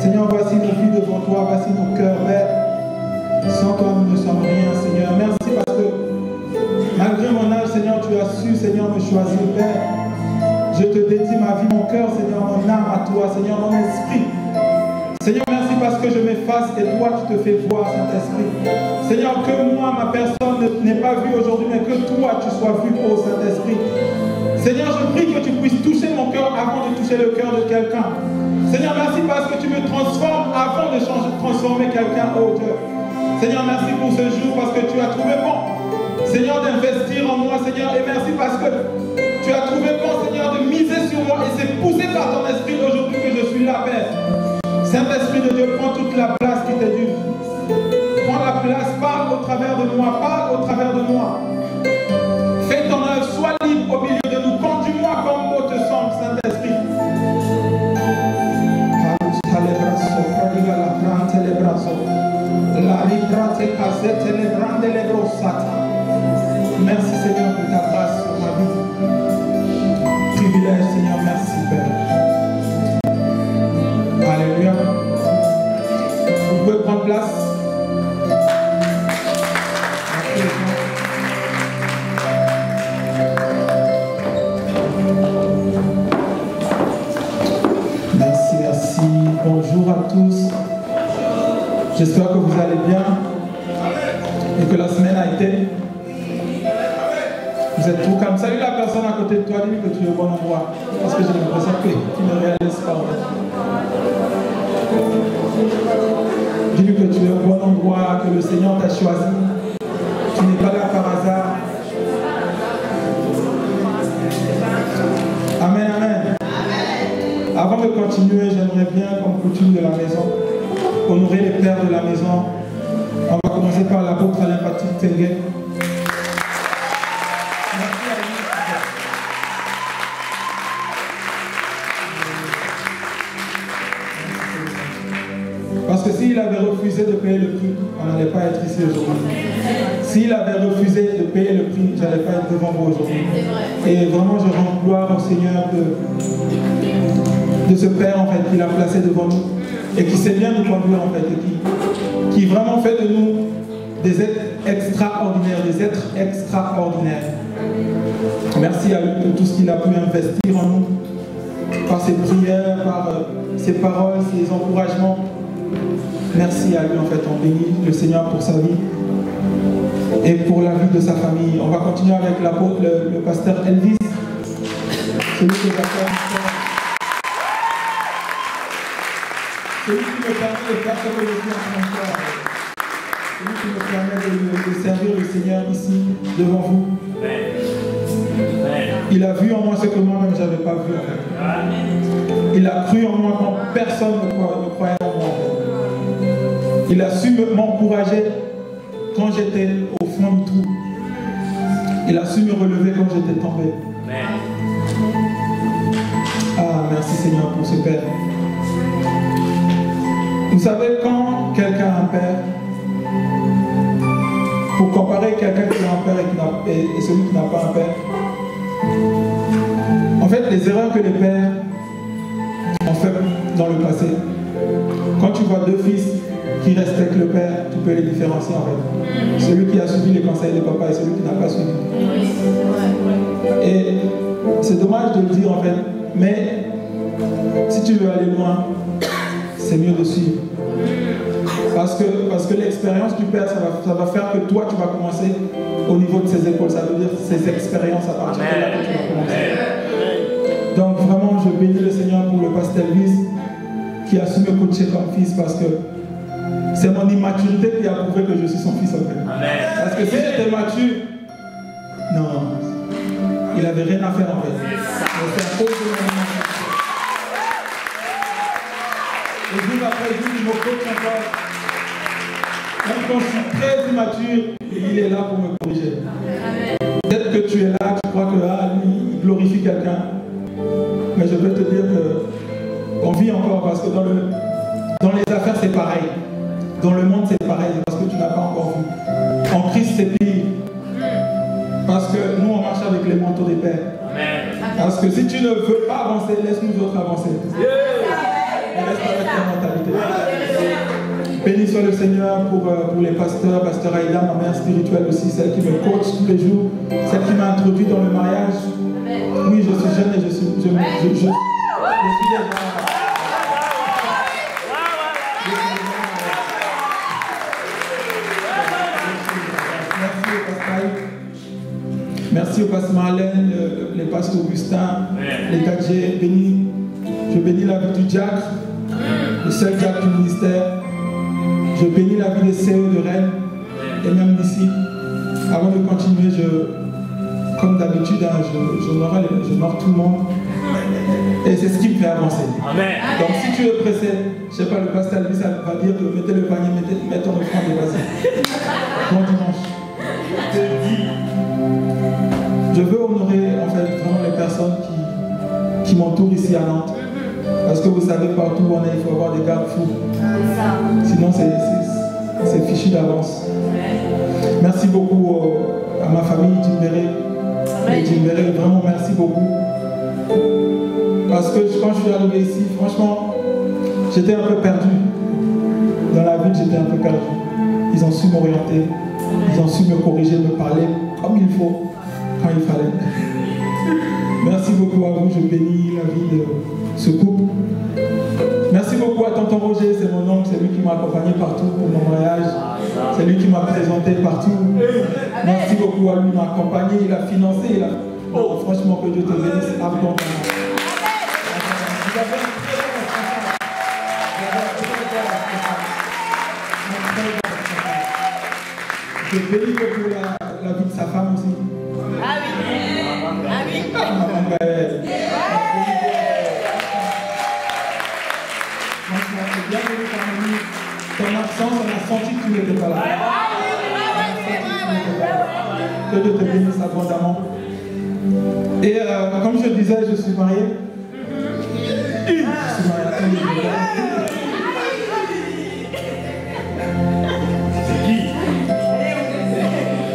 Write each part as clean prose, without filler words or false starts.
Seigneur, voici nos vies devant toi, voici nos cœurs, Père. Sans toi, nous ne sommes rien, Seigneur. Merci parce que, malgré mon âge, Seigneur, tu as su, Seigneur, me choisir, Père. Je te dédie ma vie, mon cœur, Seigneur, mon âme à toi, Seigneur, mon esprit. Seigneur, merci parce que je m'efface et toi, tu te fais voir, Saint-Esprit. Seigneur, que moi, ma personne n'ait pas vu aujourd'hui, mais que toi, tu sois vu, ô Saint-Esprit. Seigneur, je prie que tu puisses toucher mon cœur avant de toucher le cœur de quelqu'un. Seigneur, merci parce que tu me transformes avant de transformer quelqu'un, ô Dieu. Seigneur, merci pour ce jour parce que tu as trouvé bon, Seigneur, d'investir en moi, Seigneur, et merci parce que tu as trouvé bon, Seigneur, de miser sur moi et c'est poussé par ton esprit aujourd'hui que je suis là, Père. Saint-Esprit de Dieu, prends toute la place qui t'est due. Prends la place, parle au travers de moi, parle au travers de moi. Fais ton œuvre, sois libre au milieu de nous. Conduis-moi comme bon te semble, Saint-Esprit. Merci Seigneur pour ta grâce sur ma vie. Privilège Seigneur, merci Père. Alléluia. Vous pouvez prendre place. Merci, merci. Bonjour à tous. J'espère que vous allez bien et que la semaine a été. Vous êtes trop calme. Salut la personne à côté de toi, dis-lui que tu es au bon endroit. Parce que j'ai l'impression que tu ne réalises pas. Dis-lui que tu es au bon endroit, que le Seigneur t'a choisi. Tu n'es pas là par hasard. Amen, amen. Avant de continuer, j'aimerais bien, comme coutume de la maison, honorer les pères de la maison. On va commencer par l'apôtre Alain Patrick Tengue. Parce que s'il avait refusé de payer le prix, on n'allait pas être ici aujourd'hui. S'il avait refusé de payer le prix, je n'allais pas être devant vous aujourd'hui. Et vraiment, je rends gloire au Seigneur de ce Père en fait, qu'il a placé devant nous et qui sait bien nous conduire en fait, et qui vraiment fait de nous des êtres extraordinaires, Merci à lui pour tout ce qu'il a pu investir en nous, par ses prières, par ses paroles, ses encouragements. Merci à lui en fait, on bénit le Seigneur pour sa vie et pour la vie de sa famille. On va continuer avec l'apôtre, le pasteur Elvis, celui qui me permet de faire ce que je suis en train de faire. Celui qui me permet de servir le Seigneur ici, devant vous. Il a vu en moi ce que moi-même je n'avais pas vu en fait. Il a cru en moi quand personne ne croyait en moi. Il a su m'encourager quand j'étais au fond du trou. Il a su me relever quand j'étais tombé. Ah, merci Seigneur pour ce Père. Vous savez, quand quelqu'un a un père, pour comparer quelqu'un qui a un père et celui qui n'a pas un père, en fait, les erreurs que les pères ont faites dans le passé, quand tu vois deux fils qui respectent le père, tu peux les différencier en fait. Celui qui a suivi les conseils de papa et celui qui n'a pas suivi. Et c'est dommage de le dire en fait, mais si tu veux aller loin, c'est mieux de suivre. Parce que l'expérience du père, ça va faire que toi, tu vas commencer au niveau de ses épaules. Ça veut dire ses expériences à partir de là que tu vas commencer. Donc vraiment, je bénis le Seigneur pour le pasteur Elvis qui a su me coacher comme fils parce que c'est mon immaturité qui a prouvé que je suis son fils en fait. Parce que si j'étais mature, non, il n'avait rien à faire en fait. C'est un faux de mon immaturité. Et jour après jour, il me coach encore. Même quand je suis très immature, il est là pour me corriger. Peut-être que tu es là, tu crois que lui, il glorifie quelqu'un. Mais je peux te dire qu'on vit encore parce que dans les affaires, c'est pareil. Dans le monde, c'est pareil. C'est parce que tu n'as pas encore vu. En Christ, c'est pire. Parce que nous, on marche avec les manteaux des pères. Parce que si tu ne veux pas avancer, laisse nous autres avancer. Et reste avec ta mentalité. Béni soit le Seigneur pour les pasteurs, pasteur Aïda, ma mère spirituelle aussi, celle qui me coach tous les jours, celle qui m'a introduit dans le mariage. Oui, je suis jeune et je suis déjà. Merci au pasteur Marlène, les pasteurs Augustin, les Gadgets, béni. Je bénis la vie du diacre, le seul diacre du ministère. Je bénis la vie des CE de Rennes et même d'ici. Avant de continuer, comme d'habitude, j'honore tout le monde. Et c'est ce qui me fait avancer. Amen. Donc si tu es pressé, je ne sais pas, le pasteur Elvis va dire que mettez le panier, mettez ton offrande et vas-y. Bon dimanche. Je veux honorer en fait vraiment les personnes qui m'entourent ici à Nantes. Parce que vous savez, partout où on est, il faut avoir des garde-fous. Sinon, c'est fichu d'avance. Merci beaucoup à ma famille, Jimbéré. Et Jimbéré, vraiment merci beaucoup. Parce que quand je suis arrivé ici, franchement, j'étais un peu perdu. Dans la vie, j'étais un peu perdu. Ils ont su m'orienter. Ils ont su me corriger, me parler comme il faut, quand il fallait. Merci beaucoup à vous. Je bénis la vie de ce couple. Merci beaucoup à tonton Roger, c'est mon oncle, c'est lui qui m'a accompagné partout pour mon mariage. C'est lui qui m'a présenté partout. Merci beaucoup à lui, il m'a accompagné, il a financé. Oh, franchement, que Dieu te bénisse abondamment. Je bénis beaucoup la vie de sa femme aussi. Ah oui. Ah oui. Maman Gaëlle. Franchement, c'est bien venu parmi nous. Ton absence, on a senti que tu n'étais pas là. Que Dieu te bénisse abondamment. Et comme je disais, je suis marié. Je suis marié.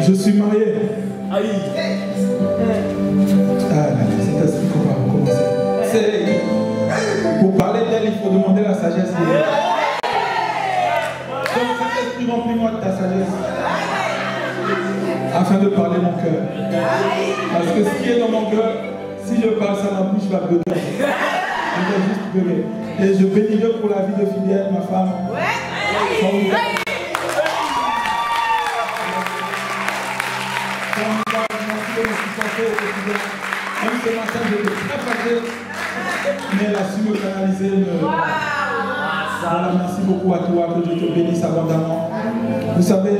Je suis marié. C'est ainsi qu'on va recommencer. Pour parler d'elle, il faut demander la sagesse. Donc, Saint-Esprit, remplis-moi de ta sagesse. Afin de parler mon cœur. Parce que ce qui est dans mon cœur, si je parle ça, ma bouche va gueuler. Je vais juste gueuler. Et je bénis Dieu pour la vie de fidèle, ma femme. Même ce matin, j'étais très fâché, mais elle a su me canaliser. Voilà, merci beaucoup à toi, que Dieu te bénisse abondamment. Vous savez,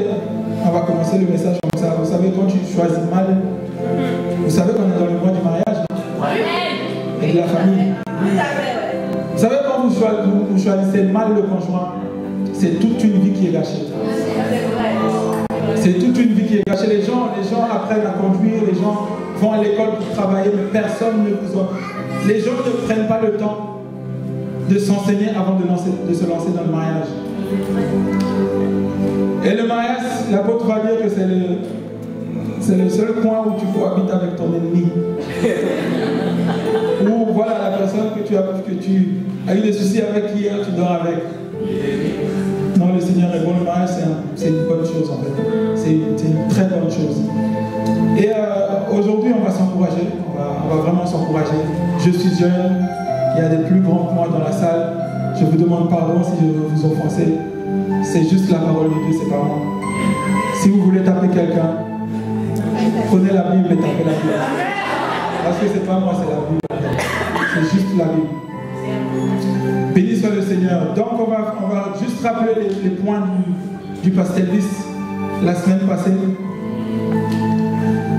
on va commencer le message comme ça. Vous savez, quand tu choisis mal, vous savez qu'on est dans le mois du mariage et de la famille. Vous savez, quand vous choisissez mal le conjoint, c'est toute une vie qui est gâchée. C'est toute une vie qui est gâchée. Les gens apprennent à conduire, les gens vont à l'école pour travailler, mais personne ne vous offre. Les gens ne prennent pas le temps de s'enseigner avant de se lancer dans le mariage. Et le mariage, l'apôtre va dire que c'est le seul point où tu cohabites avec ton ennemi. Ou voilà la personne que tu as eu des soucis avec hier, tu dors avec. Non, le Seigneur est bon, le mariage c'est une bonne chose en fait. C'est une très bonne chose. Et aujourd'hui on va s'encourager, on va vraiment s'encourager. Je suis jeune, il y a des plus grands que moi dans la salle. Je vous demande pardon si je veux vous offenser. C'est juste la parole de Dieu, c'est pas moi. Si vous voulez taper quelqu'un, prenez la Bible et tapez la Bible. Parce que c'est pas moi, c'est la Bible. C'est juste la Bible. Béni soit le Seigneur. Donc on va juste rappeler les points du pasteur Elvis la semaine passée.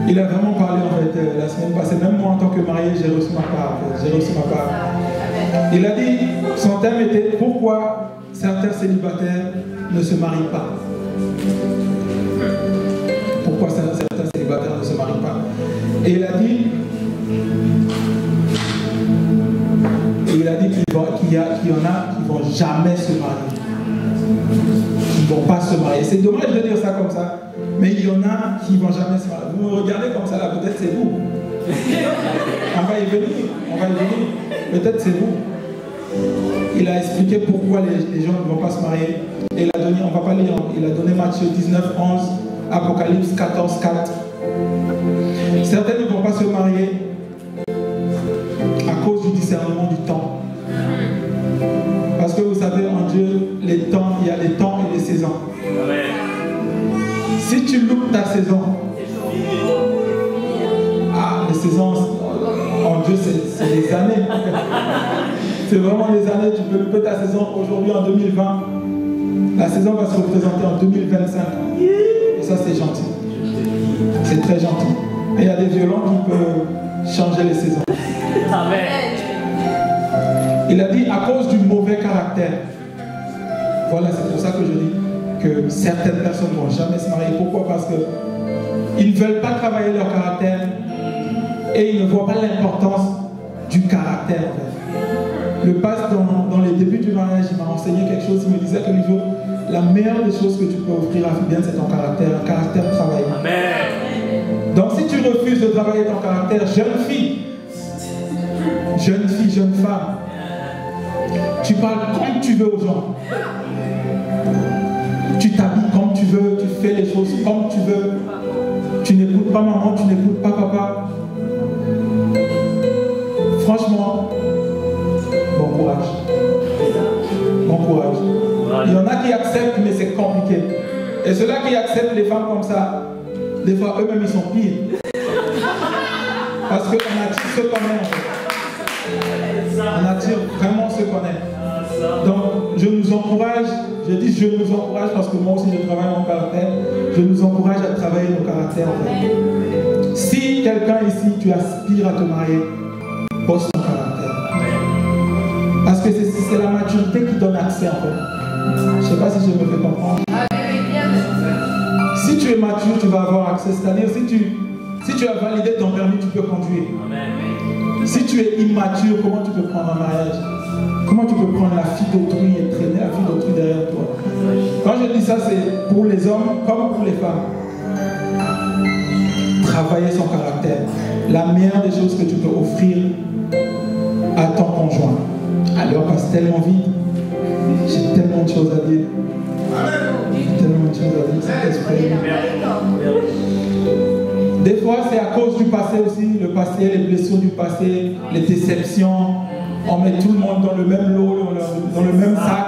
Il a vraiment parlé en fait la semaine passée. Même moi en tant que marié, j'ai reçu ma part. Il a dit, son thème était pourquoi certains célibataires ne se marient pas. Pourquoi certains célibataires ne se marient pas. Et il a dit qu'il y en a qui ne vont jamais se marier. Qui ne vont pas se marier. C'est dommage de dire ça comme ça, mais il y en a qui ne vont jamais se marier. Vous me regardez comme ça là, peut-être c'est vous. On va y venir. Peut-être c'est vous. il a expliqué pourquoi les gens ne vont pas se marier. Et il a donné, on ne va pas lire, il a donné Matthieu 19, 11, Apocalypse 14, 4. Certains ne vont pas se marier à cause du discernement du temps. Parce que vous savez, en Dieu, les temps, il y a les temps et les saisons. Amen. Si tu loupes ta saison, les saisons, en Dieu, c'est des années. C'est vraiment des années. Tu peux louper ta saison aujourd'hui en 2020. La saison va se représenter en 2025. Et ça, c'est gentil. C'est très gentil. Et il y a des violents qui peuvent changer les saisons. Amen. Il a dit à cause du mauvais caractère. Voilà, c'est pour ça que je dis que certaines personnes ne vont jamais se marier. Pourquoi? Parce qu'ils ne veulent pas travailler leur caractère et ils ne voient pas l'importance du caractère. En fait. Le pasteur, dans les débuts du mariage, il m'a enseigné quelque chose. Il me disait que la meilleure des choses que tu peux offrir à Fabienne, c'est ton caractère, un caractère travaillé. Amen. Donc si tu refuses de travailler ton caractère, jeune fille, jeune femme, tu parles comme tu veux aux gens. Tu t'habilles comme tu veux, tu fais les choses comme tu veux. Tu n'écoutes pas maman, tu n'écoutes pas papa. Franchement, bon courage. Bon courage. Il y en a qui acceptent, mais c'est compliqué. Et ceux-là qui acceptent les femmes comme ça, des fois eux-mêmes ils sont pires. Parce qu'on attire ceux qu'on est en fait. On attire vraiment ceux qu'on est. Donc je nous encourage, je dis je nous encourage parce que moi aussi je travaille mon caractère. Je nous encourage à travailler nos caractères en fait. Si quelqu'un ici, tu aspires à te marier, pose ton caractère. Parce que c'est la maturité qui donne accès en fait. Je ne sais pas si je me fais comprendre. Si tu es mature, tu vas avoir accès. C'est-à-dire si tu as validé ton permis, tu peux conduire. Si tu es immature, comment tu peux prendre un mariage? Comment tu peux prendre la fille d'autrui et traîner la fille d'autrui derrière toi? Quand je dis ça, c'est pour les hommes comme pour les femmes. Travailler son caractère. La meilleure des choses que tu peux offrir à ton conjoint. Alors passe tellement vite. J'ai tellement de choses à dire. J'ai tellement de choses à dire. Saint-Esprit. Des fois, c'est à cause du passé aussi. Le passé, les blessures du passé, les déceptions. On met tout le monde dans le même lot, dans le même sac.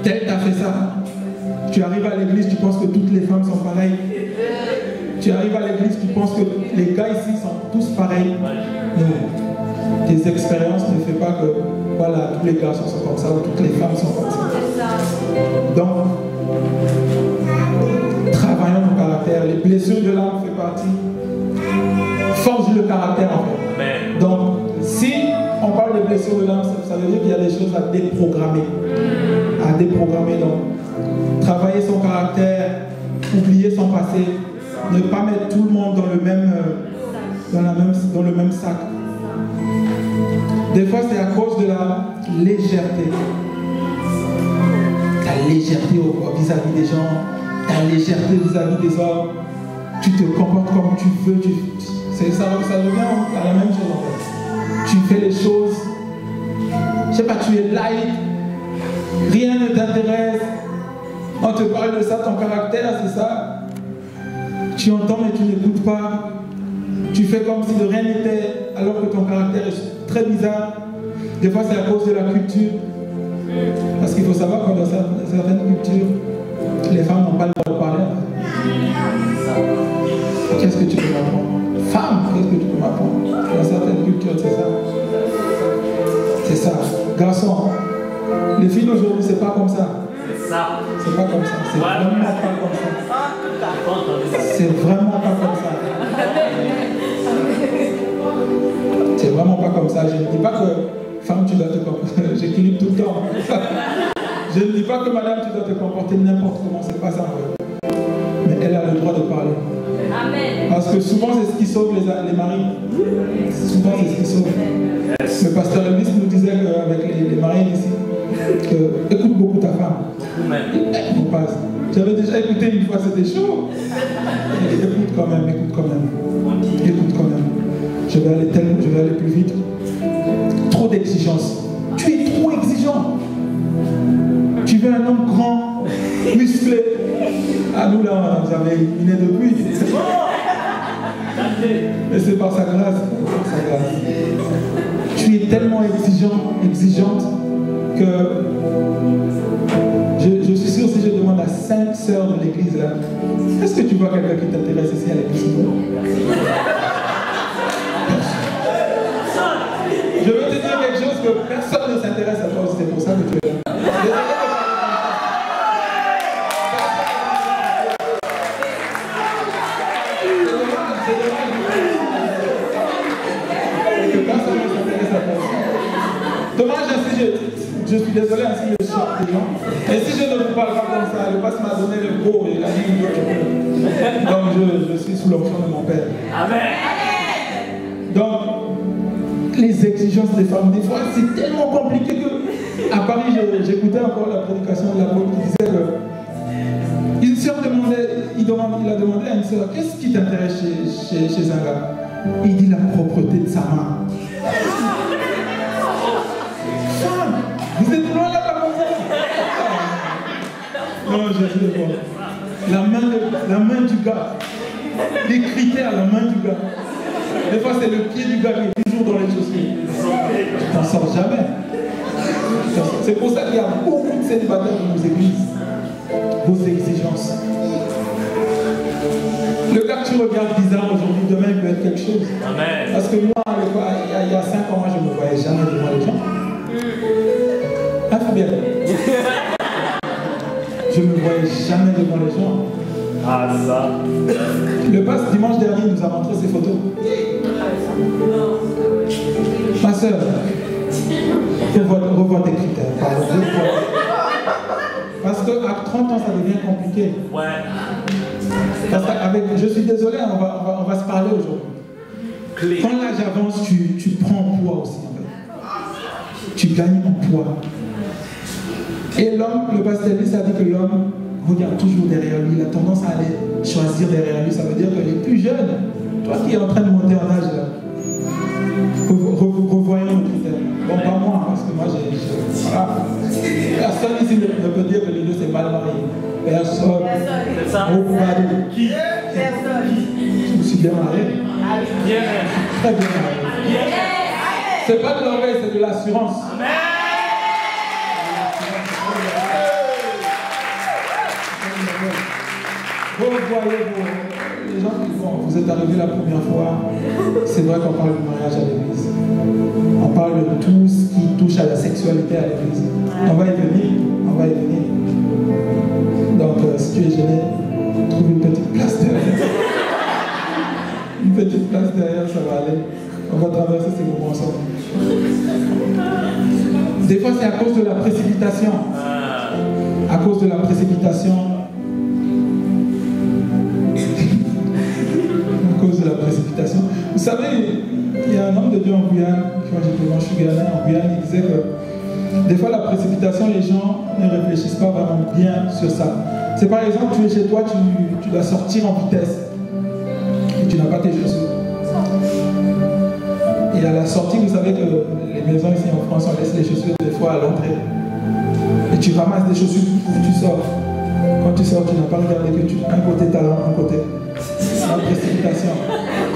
Tel t'as fait ça. Tu arrives à l'église, tu penses que toutes les femmes sont pareilles. Tu arrives à l'église, tu penses que les gars ici sont tous pareils. Non. Tes expériences ne font pas que voilà, tous les gars sont comme ça ou toutes les femmes sont comme ça. Donc, travaillons nos caractères. Les blessures de l'âme font partie. Forge le caractère en fait. Donc, si on parle de blessures de l'âme, ça veut dire qu'il y a des choses à déprogrammer. À déprogrammer. Donc, travailler son caractère, oublier son passé, ne pas mettre tout le monde dans le même sac. Des fois, c'est à cause de la légèreté. Ta légèreté vis-à-vis des gens, ta légèreté vis-à-vis des hommes. Tu te comportes comme tu veux. Ça revient à la même chose en fait. Tu fais les choses. Je sais pas, tu es light. Rien ne t'intéresse. On te parle de ça, ton caractère, c'est ça. Tu entends mais tu n'écoutes pas. Tu fais comme si de rien n'était, alors que ton caractère est très bizarre. Des fois, c'est à cause de la culture. Parce qu'il faut savoir que dans certaines cultures, les femmes n'ont pas le droit de parler. Qu'est-ce que tu peux m'apprendre? Femme, qu'est-ce que tu peux m'apprendre? Dans certaines cultures, c'est ça. C'est ça. Garçon, les filles d'aujourd'hui, c'est pas comme ça. C'est pas comme ça. C'est vraiment pas comme ça. C'est vraiment pas comme ça. C'est vraiment pas comme ça. Je ne dis pas que femme, tu dois te comporter. J'équilibre tout le temps. Je ne dis pas que madame, tu dois te comporter n'importe comment. C'est pas ça. Mais elle a le droit de parler. Amen. Parce que souvent, c'est ce qui sauve les maris. Souvent, c'est ce qui sauve. Le pasteur Elvis nous disait qu'avec les maris ici, écoute beaucoup ta femme. J'avais déjà écouté une fois, c'était chaud. Écoute quand même, écoute quand même. Écoute quand même. Je vais aller plus vite. Trop d'exigences. Tu es trop exigeant. ambition. Tu veux un homme grand, musclé. Ah, nous là, vous avez éliminé depuis. Mais c'est par sa grâce. Par sa grâce. Tu es tellement exigeante que je suis sûr, si je demande à 5 sœurs de l'église là, est-ce que tu vois quelqu'un qui t'intéresse ici à l'église? Je veux te dire quelque chose que personne ne s'intéresse à toi, c'est pour ça que tu es là. Dommage, je suis désolé ainsi je choque les gens. Et si je ne vous parle pas comme ça, le passe m'a donné le go et la ligne. Donc je suis sous l'onction de mon Père. Amen. Donc, les exigences des femmes, des fois, c'est tellement compliqué que. À Paris, j'écoutais encore la prédication de l'apôtre qui disait que. Une sœur demandait, il a demandé à une sœur, qu'est-ce qui t'intéresse chez un gars? Il dit la propreté de sa main. Vous êtes loin là par contre. Non, je sais pas. La main du gars. Les critères, la main du gars. Des fois, c'est le pied du gars qui est toujours dans les chaussures. Tu t'en sors jamais. C'est pour ça qu'il y a beaucoup de célibataires dans nos églises. Vos exigences. Le gars que tu regardes bizarre aujourd'hui, demain il peut être quelque chose. Amen. Parce que moi, il y a 5 ans, moi, je ne me voyais jamais devant les gens. Ah, Fabien. Je ne me voyais jamais devant les gens. Ah, ça. Le passe dimanche dernier nous a montré ses photos. Ma soeur, revois tes critères. Parce qu'à 30 ans, ça devient compliqué. Ouais. Parce qu'avec, je suis désolé, on va se parler aujourd'hui. Quand l'âge avance, tu prends en poids aussi. En fait. Tu gagnes en poids. Et l'homme, le pasteur Elvis a dit que l'homme regarde toujours derrière lui. Il a tendance à aller choisir derrière lui. Ça veut dire que les plus jeunes, toi qui es en train de monter en âge là, revoyons nos critères. Bon, pas moi, parce que moi j'ai. Voilà. Personne ici ne peut dire que les deux c'est mal marié. Personne. Qui? Personne. Je me suis bien marié. Très bien marié. C'est pas de l'orgueil, c'est de l'assurance. Vous voyez, les gens qui font, vous êtes arrivés la première fois, c'est vrai qu'on parle du mariage à l'église. On parle de tout ce qui touche à la sexualité à l'église. On va y venir, on va y venir. Donc, si tu es gêné, trouve une petite place derrière. Une petite place derrière, ça va aller. On va traverser ces moments ensemble. Des fois, c'est à cause de la précipitation. À cause de la précipitation. De la précipitation. Vous savez, il y a un homme de Dieu en Guyane, quand je suis Guyanais en Guyane, il disait que des fois la précipitation, les gens ne réfléchissent pas vraiment bien sur ça. C'est par exemple, tu es chez toi, tu dois sortir en vitesse et tu n'as pas tes chaussures. Et à la sortie, vous savez que les maisons ici en France, on laisse les chaussures des fois à l'entrée. Et tu ramasses des chaussures où tu sors. Quand tu sors, tu n'as pas regardé que un côté talent, un côté. La précipitation.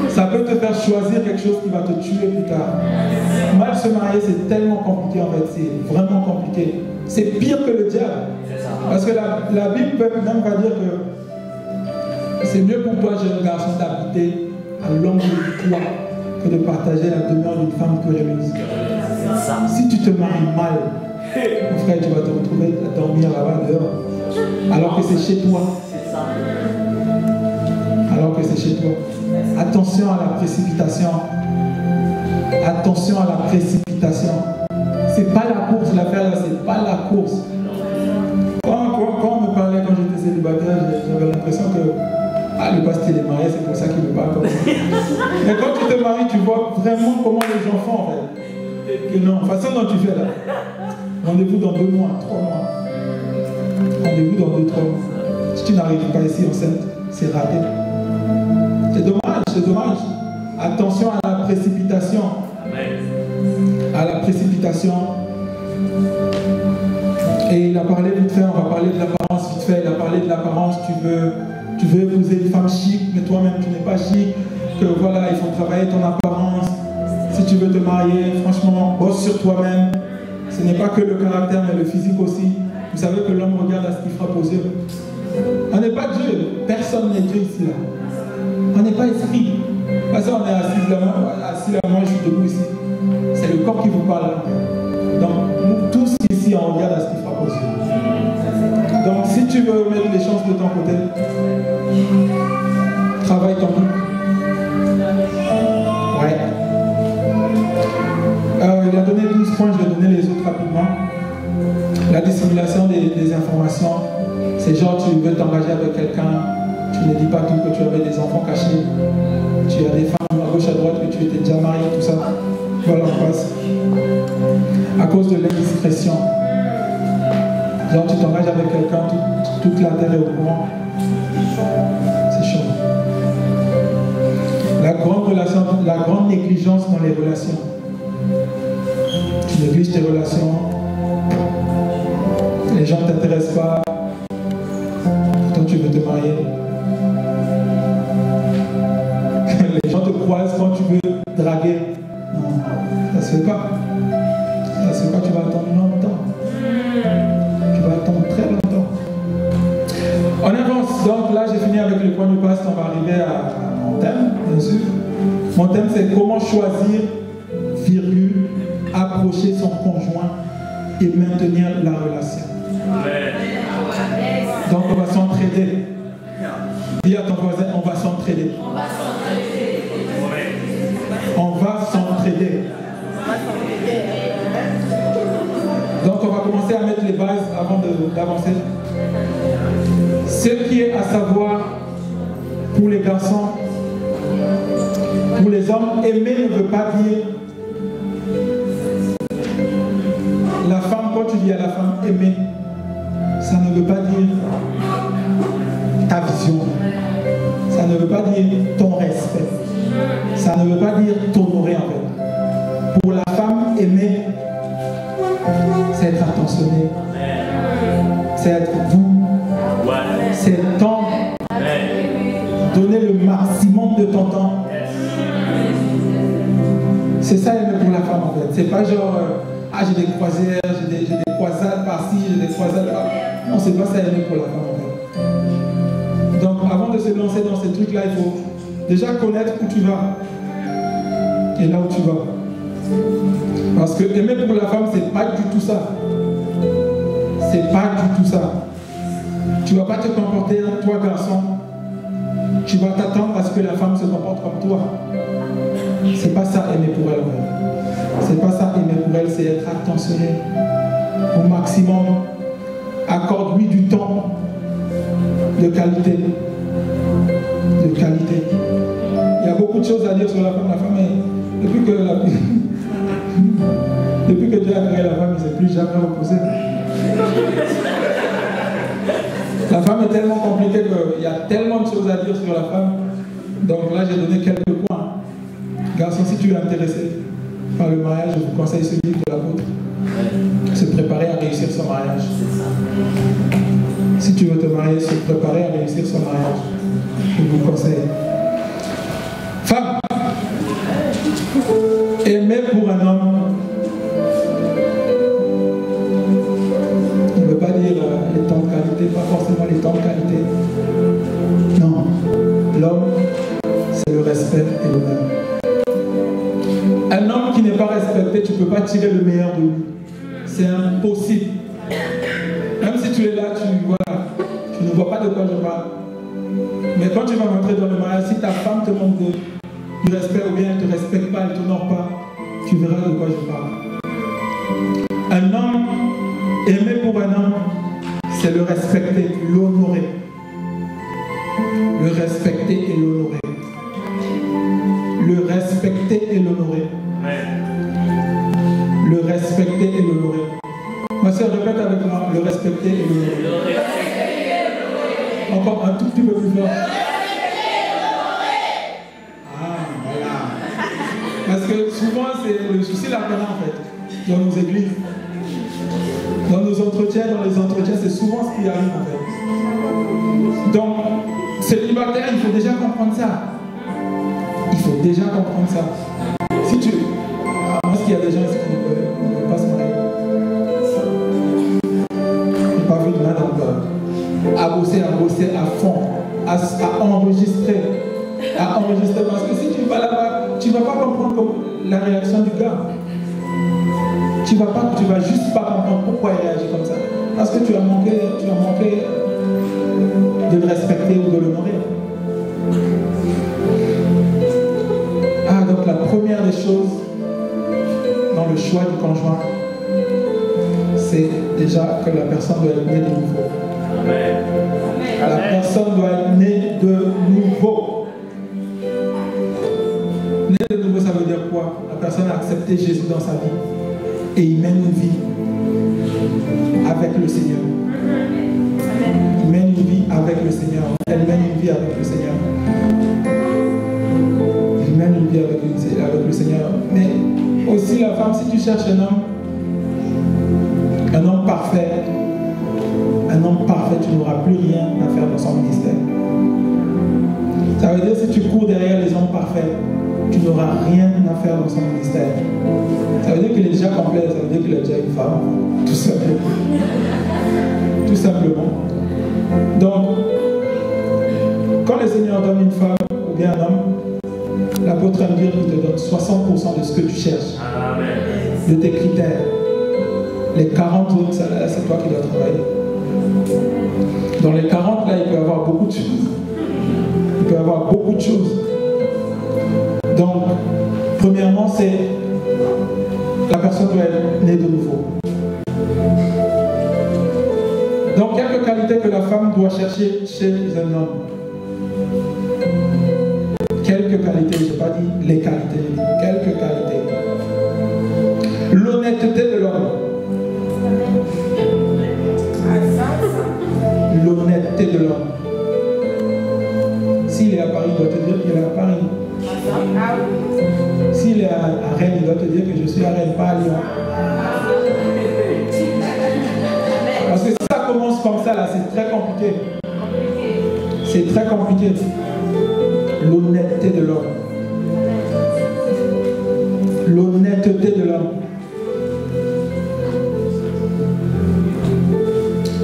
Ça peut te faire choisir quelque chose qui va te tuer plus tard. Mal se marier, c'est tellement compliqué en fait. C'est vraiment compliqué. C'est pire que le diable. Parce que la Bible même va dire que c'est mieux pour toi, jeune garçon, d'habiter à l'angle du toit que de partager la demeure d'une femme querelleuse. Si tu te maries mal, mon frère, tu vas te retrouver à dormir là-bas dehors. Alors que c'est chez toi. Alors que c'est chez toi. Attention à la précipitation. Attention à la précipitation. C'est pas la course, l'affaire là, c'est pas la course. Quand on me parlait quand j'étais célibataire, j'avais l'impression que le pasteur est marié, c'est pour ça qu'il me parle comme ça. Mais quand tu te maries, tu vois vraiment comment les gens font en fait. Que non, la façon dont tu fais là. Rendez-vous dans 2 mois, 3 mois. Rendez-vous dans 2-3 mois. Si tu n'arrives pas ici enceinte, c'est raté. C'est dommage, c'est dommage. Attention à la précipitation. À la précipitation. Et il a parlé vite fait, on va parler de l'apparence vite fait. Il a parlé de l'apparence, tu veux épouser une femme chic, mais toi-même tu n'es pas chic. Que voilà, il faut travailler ton apparence. Si tu veux te marier, franchement, bosse sur toi-même. Ce n'est pas que le caractère, mais le physique aussi. Vous savez que l'homme regarde à ce qu'il frappe aux yeux. On n'est pas Dieu. Personne n'est Dieu ici, là. On n'est pas esprit. Parce qu'on est assis là, moi je suis debout ici. C'est le corps qui vous parle là. Donc, nous tous ici, on regarde à ce qu'il frappe aux yeux. Donc, si tu veux mettre les chances de ton côté, travaille ton couple. Ouais. Il a donné 12 points, je vais donner les autres rapidement. La dissimulation des informations, c'est genre tu veux t'engager avec quelqu'un, tu ne dis pas tout que tu avais des enfants cachés, tu as des femmes à gauche à droite que tu étais déjà marié, tout ça. Voilà, on passe. À cause de l'indiscrétion. Genre tu t'engages avec quelqu'un, toute la terre est au courant. C'est chaud. La grande négligence dans les relations. Tu négliges tes relations, les gens ne t'intéressent pas, pourtant tu veux te marier. Les gens te croisent quand tu veux draguer. Non, ça ne se fait pas. Ça ne se fait pas, tu vas attendre longtemps. Tu vas attendre très longtemps. On avance, donc là j'ai fini avec le point du passe, on va arriver à mon thème, bien sûr. Mon thème c'est comment choisir, virgule, approcher son conjoint et maintenir la relation. Donc on va s'entraider. Dis à ton voisin, on va s'entraider. On va s'entraider. Donc on va commencer à mettre les bases avant d'avancer. Ce qui est à savoir pour les garçons, pour les hommes, aimer ne veut pas dire la femme, quand tu dis à la femme aimer, ça ne veut pas dire ta vision, ça ne veut pas dire ton respect, ça ne veut pas dire t'honorer en fait. Pour la femme, aimer, c'est être attentionné, c'est être doux, c'est tendre, donner le maximum de ton temps. C'est ça aimer pour la femme en fait. C'est pas genre j'ai des croisières, j'ai des croisades par-ci, j'ai des croisades par-là. Non, c'est pas ça aimer pour la femme en fait. Donc avant de se lancer dans ces trucs-là, il faut déjà connaître où tu vas et là où tu vas. Parce que aimer pour la femme, c'est pas du tout ça. C'est pas du tout ça. Tu vas pas te comporter, toi garçon, tu vas t'attendre à ce que la femme se comporte comme toi. C'est pas ça aimer pour elle. C'est pas ça aimer pour elle, c'est être attentionné au maximum. Accorde-lui du temps de qualité. De qualité. Il y a beaucoup de choses à dire sur la femme. La femme est, depuis que Dieu a créé la femme, il ne s'est plus jamais reposé. La femme est tellement compliquée qu'il y a tellement de choses à dire sur la femme. Donc là, j'ai donné quelques points. Garçon, si tu es intéressé par le mariage, je vous conseille ce livre de l'apôtre. Se préparer à réussir son mariage. Si tu veux te marier, se préparer à réussir son mariage. Je vous conseille. Femme, aimer pour un homme ne veut pas dire les temps de qualité, pas forcément les temps de qualité. Non, l'homme, c'est le respect et l'honneur. Un homme qui n'est pas respecté, tu ne peux pas tirer le meilleur de lui. C'est impossible. Même si tu es là, tu ne vois pas de quoi je parle. Mais quand tu vas rentrer dans le mariage, si ta femme te manque du respect ou bien elle ne te respecte pas, elle ne t'honore pas, tu verras de quoi je parle. Un homme, aimer pour un homme, c'est le respecter, l'honorer. Le respecter et l'honorer. Le respecter et l'honorer. Le respecter et l'honorer. Ma soeur, répète avec moi, le respecter et l'honorer. Encore un tout petit peu plus fort. Ah, voilà. Parce que souvent, c'est le souci là qu'on a en fait, dans nos églises. Dans nos entretiens, c'est souvent ce qui arrive en fait. Donc, célibataire, il faut déjà comprendre ça. Il faut déjà comprendre ça. Si tu... Moi, est-ce qu'il y a des gens ici qui ne veulent pas se marier? Je n'ai pas vu de main dans le cœur. À bosser à fond, à enregistrer. À enregistrer, parce que si tu vas là-bas, tu ne vas pas comprendre la réaction du gars. Tu vas juste pas comprendre pourquoi il réagit comme ça. Parce que tu as manqué de le respecter ou de l'honorer. Ah, donc la première des choses dans le choix du conjoint, c'est déjà que la personne doit être née de nouveau. Amen. La personne doit être née de nouveau. Née de nouveau, ça veut dire quoi? La personne a accepté Jésus dans sa vie et il mène une vie avec le Seigneur. Il mène une vie avec le Seigneur. Elle mène une vie avec le Seigneur. Il mène une vie avec le Seigneur. Mais aussi la femme, si tu cherches un homme parfait, tu n'auras plus rien à faire dans son ministère. Ça veut dire que si tu cours derrière les hommes parfaits, tu n'auras rien à faire dans son ministère. Ça veut dire qu'il est déjà complet, ça veut dire qu'il a déjà une femme, tout simplement. Tout simplement. Donc, quand le Seigneur donne une femme ou bien un homme, l'apôtre aime dire qu'il te donne 60% de ce que tu cherches. Amen. De tes critères. Les 40 autres, c'est toi qui dois travailler. Dans les 40, là, il peut y avoir beaucoup de choses. Il peut y avoir beaucoup de choses. Donc, premièrement, c'est la personne doit être née de nouveau. Donc, quelques qualités que la femme doit chercher chez un homme. Quelques qualités, je n'ai pas dit les qualités, quelques qualités. L'honnêteté de l'homme. L'honnêteté de l'homme. S'il est à Paris, il doit te dire qu'il est à Paris. S'il est à Rennes, il doit te dire que je suis à Rennes, pas à Lyon. Parce que si ça commence comme ça, là, c'est très compliqué. C'est très compliqué. L'honnêteté de l'homme. L'honnêteté de l'homme.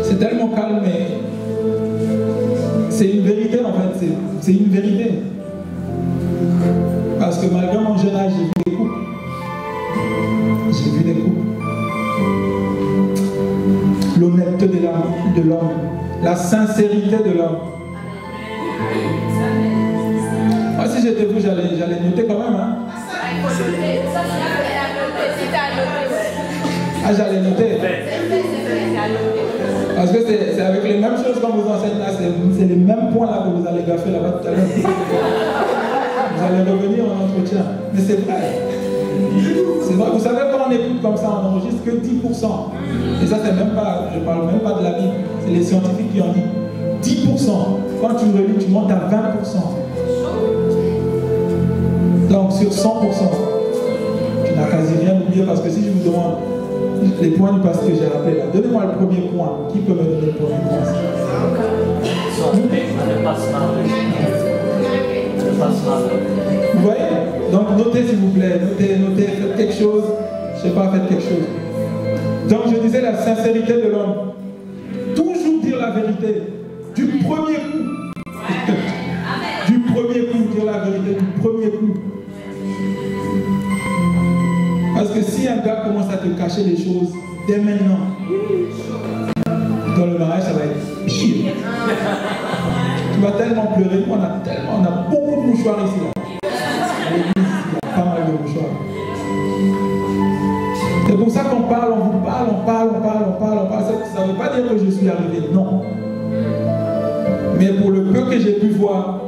C'est tellement calme, mais c'est une vérité en fait. C'est une vérité. Parce que malgré mon jeune âge, j'ai vu des couples. J'ai vu des couples. L'honnêteté de l'homme. La sincérité de l'homme. Moi, si j'étais vous, j'allais noter quand même. Hein? Ah, j'allais noter. Parce que c'est avec les mêmes choses qu'on vous enseigne là. C'est les mêmes points là que vous allez gaffer là-bas tout à l'heure. Vous allez revenir en entretien. Mais c'est vrai. C'est vrai. Vous savez, quand on écoute comme ça, on n'enregistre que 10%. Et ça, c'est même pas, je parle même pas de la Bible. C'est les scientifiques qui ont dit 10%. Quand tu relis, tu montes à 20%. Donc sur 100%, tu n'as quasi rien oublié parce que si je vous demande les points du passé que j'ai rappelé là, donnez-moi le premier point. Qui peut me donner le premier point? Vous voyez? Donc notez s'il vous plaît, notez, faites quelque chose. Je ne sais pas, faites quelque chose. Donc je disais la sincérité de l'homme. Toujours dire la vérité. Du premier coup. Du premier coup, dire la vérité du premier coup. Parce que si un gars commence à te cacher les choses dès maintenant, dans le mariage, ça va être pire. Tu vas tellement pleurer. On a beaucoup de mouchoirs ici. Là. À l'église, il y a pas mal de mouchoirs. C'est pour ça qu'on parle, on vous parle, on parle. Ça ne veut pas dire que je suis arrivé, non. Mais pour le peu que j'ai pu voir,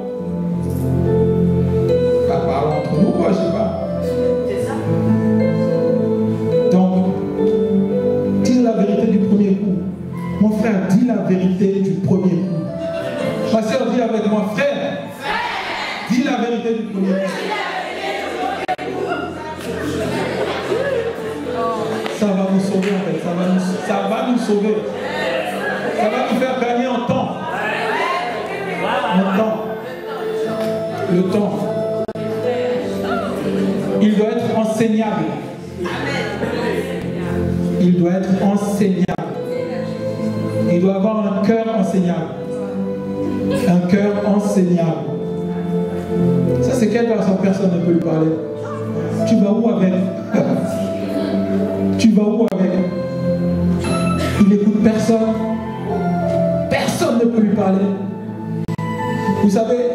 parlons entre nous, quoi, je sais pas. Donc, dis la vérité du premier coup. Mon frère, dis la vérité du premier coup. Ma soeur, dis avec moi, frère, dis la vérité du premier coup. Ça va vous sauver en fait. Ça sauver. Ça va nous faire gagner en temps. En temps. Le temps. Il doit être enseignable. Il doit être enseignable. Il doit avoir un cœur enseignable. Un cœur enseignable. Ça, c'est quelle personne? Personne ne peut lui parler. Tu vas où avec? Tu vas où avec? Il n'écoute personne. Personne ne peut lui parler. Vous savez,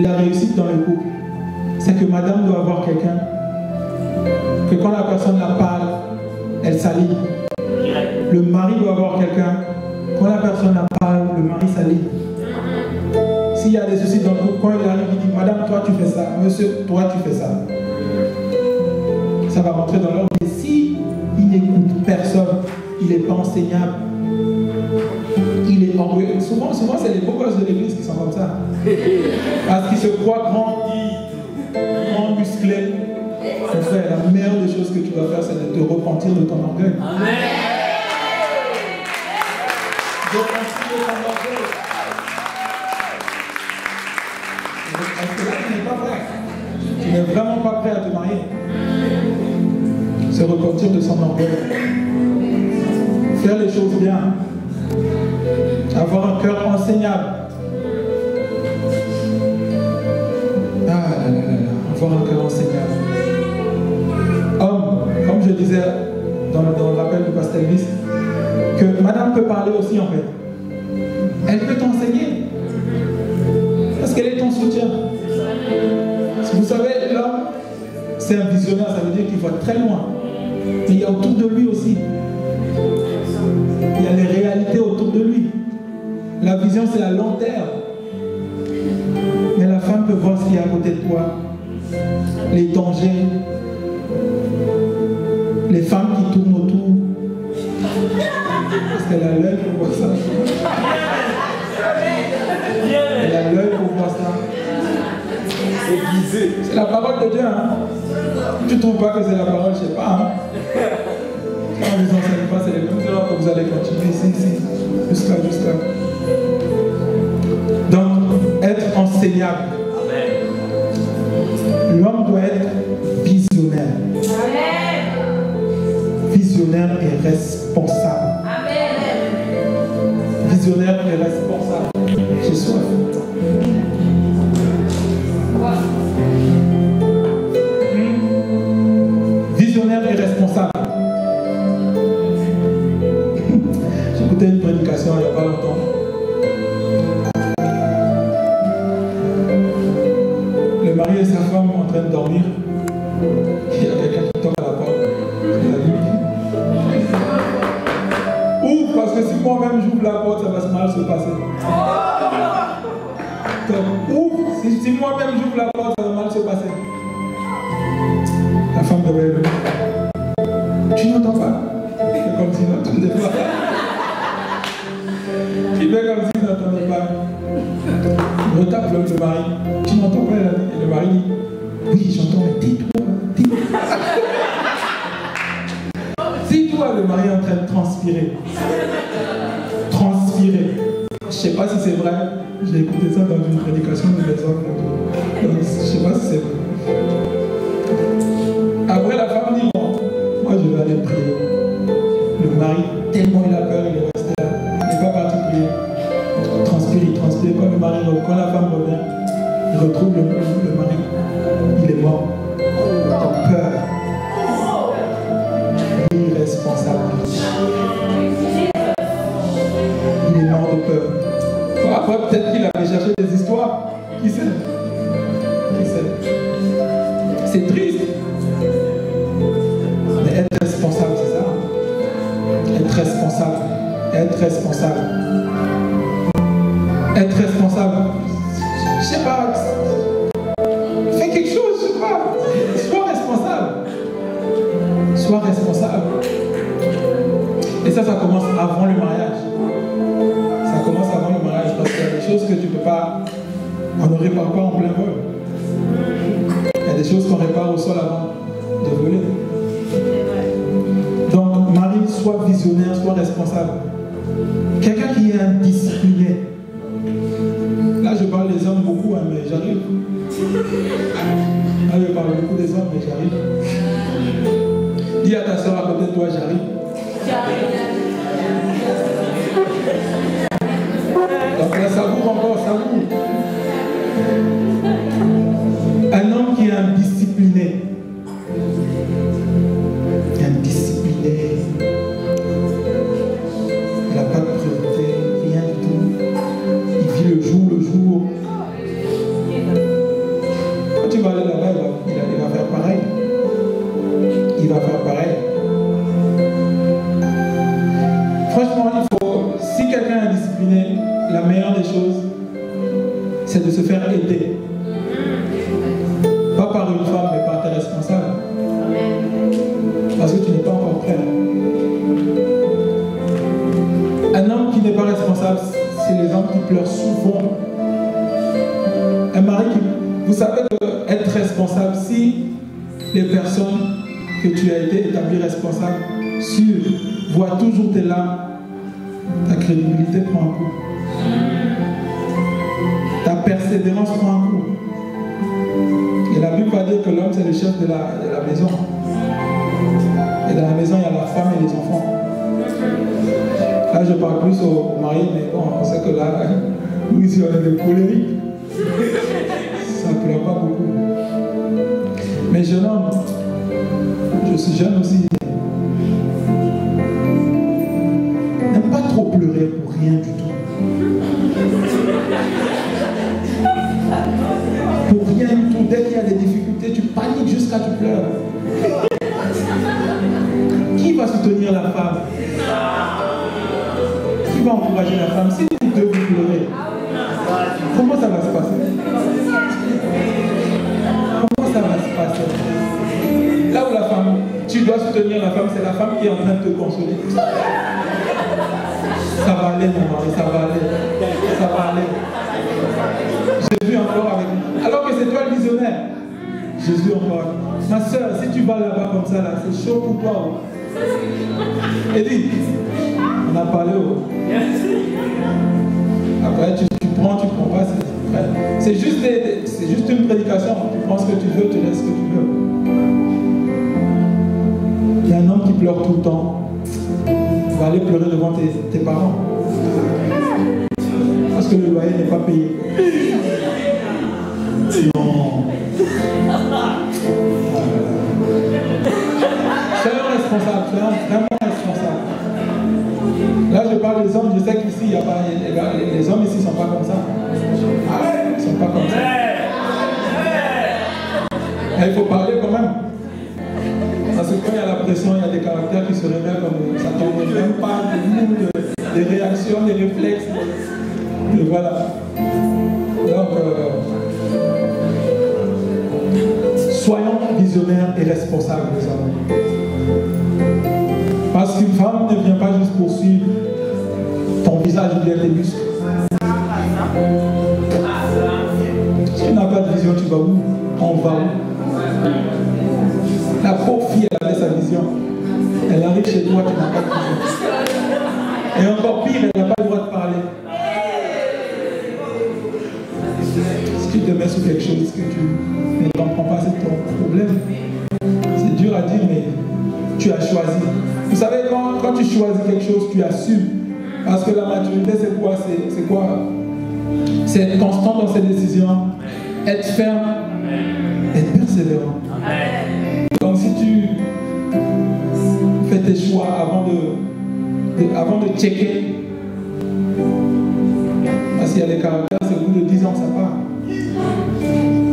la réussite dans le couple, c'est que madame doit avoir quelqu'un que quand la personne la parle, elle s'aligne. Le mari doit avoir quelqu'un, quand la personne la parle, le mari s'aligne. S'il y a des soucis dans le couple, quand il arrive, il dit, madame, toi tu fais ça, monsieur, toi tu fais ça. Ça va rentrer dans l'ordre. Mais si il n'écoute personne, il n'est pas enseignable, il est orgueilleux. Souvent c'est les beaux gosses de l'église qui sont comme ça. Parce qu'ils se croient grands, musclés. Mon frère, la meilleure des choses que tu dois faire, c'est de te repentir de ton orgueil. Amen. Repentir de ton orgueil. Parce que là, tu n'es pas prêt. Tu n'es vraiment pas prêt à te marier. Se repentir de son orgueil. Faire les choses bien. Avoir un cœur enseignable. Avoir un cœur enseignable. Homme, comme je disais dans le rappel du pasteur Elvis, que madame peut parler aussi en fait. Elle peut t'enseigner. Parce qu'elle est ton soutien. Vous savez, l'homme, c'est un visionnaire, ça veut dire qu'il voit très loin. Mais il y a autour de lui aussi. Il y a les réalités autour de lui. La vision, c'est à long terme. Mais la femme peut voir ce qu'il y a à côté de toi. Les dangers. Les femmes qui tournent autour. Parce qu'elle a l'œil pour voir ça. Elle a l'œil pour voir ça. C'est la parole de Dieu. Hein? Tu ne trouves pas que c'est la parole, je ne sais pas. Hein? Quand on ne vous enseigne pas, c'est les mêmes erreurs que vous allez continuer ici. Jusqu'à. Donc, être enseignable. L'homme doit être visionnaire. Visionnaire et responsable. Visionnaire et responsable. J'ai soif. Visionnaire et responsable. J'écoutais une prédication il n'y a pas longtemps. Le mari et sa femme en train de dormir. Il y a quelqu'un qui toque à la porte. C'est la nuit. Ouvre, parce que si moi-même j'ouvre la porte, ça va mal se passer. Donc, ouvre, si moi-même j'ouvre la porte, ça va mal se passer. La femme devait lever. Tu n'entends pas? C'est comme si n'entendait pas. Il fait comme s'il n'entendait pas. Il retape le mari. Tu n'entends pas? Et le mari dit, oui, j'entends, mais tais-toi. Tais-toi, le mari est en train de transpirer. Transpirer. Je ne sais pas si c'est vrai. J'ai écouté ça dans une prédication de mes hommes. Je ne sais pas si c'est vrai. Après, la femme dit, bon, moi je vais aller prier. Le mari, tellement il a peur, il est resté là. Il n'est pas parti prier. Il transpire. Quand la femme revient, il retrouve le mari. Il est mort. De peur. Irresponsable. Il est mort de peur. Après, peut-être qu'il avait cherché des histoires. Qui sait? C'est triste. Mais être responsable, c'est ça. Être responsable. Être responsable. Je sais pas. Fais quelque chose, je sais pas. Sois responsable. Et ça commence avant le mariage. Parce qu'il y a des choses que tu ne peux pas. On ne répare pas en plein vol. Il y a des choses qu'on répare au sol avant de voler. Donc, Marie, sois visionnaire, sois responsable. Quelqu'un qui est indiscipliné. Là, je parle des hommes beaucoup, hein, mais j'arrive. Là, je parle beaucoup des hommes, mais j'arrive. Dis à ta soeur à côté de toi, j'arrive. Donc là, savoure encore, savoure. Un homme qui est indiscipliné. Indiscipliné. Il n'a pas de priorité, rien du tout. Il vit le jour. Quand tu vas aller là-bas, il va faire pareil. Il va faire pareil. Franchement, si quelqu'un est indiscipliné, la meilleure des choses, c'est de se faire aider. Pas par une femme, mais par tes responsables. Parce que tu n'es pas encore prêt. Un homme qui n'est pas responsable, c'est les hommes qui pleurent souvent. Un mari qui... Vous savez qu'être responsable, si les personnes que tu as été établi responsable sur voient toujours tes larmes, ta crédibilité prend un coup. Ta persévérance prend un coup. Et la Bible va dire que l'homme c'est le chef de la maison. Et dans la maison il y a la femme et les enfants. Là je parle plus aux mariés, mais bon, on sait que là, nous ici on est des colériques. Ça ne pleure pas beaucoup. Mais jeune homme, je suis jeune aussi. N'aime pas trop pleurer pour rien du tout. Pour rien du tout. Dès qu'il y a des difficultés, tu paniques jusqu'à tu pleures. Qui va soutenir la femme? Qui va encourager la femme? Si vous deux vous pleurez, comment ça va se passer? Comment ça va se passer? Là où la femme, tu dois soutenir la femme, c'est la femme qui est en train de te consoler. Ça va aller, mon mari, ça va aller. Ça va aller. Jésus encore avec nous. Alors que c'est toi le visionnaire. Jésus encore. Ma soeur, si tu vas là-bas comme ça, là, c'est chaud pour toi. Oh. Edith, on a parlé. Oh. Après, tu prends pas. C'est juste une prédication. Tu prends ce que tu veux, tu laisses ce que tu veux. Il y a un homme qui pleure tout le temps. Tu vas aller pleurer devant tes parents. Parce que le loyer n'est pas payé. Non. Soyons responsables, soyons vraiment responsables. Là, je parle des hommes, je sais qu'ici, il n'y a pas. Les hommes ici ne sont pas comme ça. Ils ne sont pas comme ça. Et il faut parler quand même. Parce que quand il y a la pression, il y a des caractères qui se révèlent comme ça ne tombe même pas, des réactions, des réflexes. Et voilà. Donc, soyons visionnaires et responsables, les hommes. Parce qu'une femme ne vient pas juste poursuivre ton visage ou bien tes muscles. Si tu n'as pas de vision, tu vas où? On va où? La pauvre fille, elle avait sa vision. Elle arrive chez toi, tu n'as pas de vision. Et encore pire, elle n'a pas le droit de parler. Si tu te mets sur quelque chose que tu ne comprends pas, c'est ton problème. C'est dur à dire, mais tu as choisi. Vous savez, quand tu choisis quelque chose, tu assumes. Parce que la maturité, c'est quoi? C'est quoi? C'est être constant dans ses décisions, être ferme, être persévérant. Donc si tu fais tes choix avant de checker, parce qu'il y a des caractères, c'est au bout de 10 ans que ça part.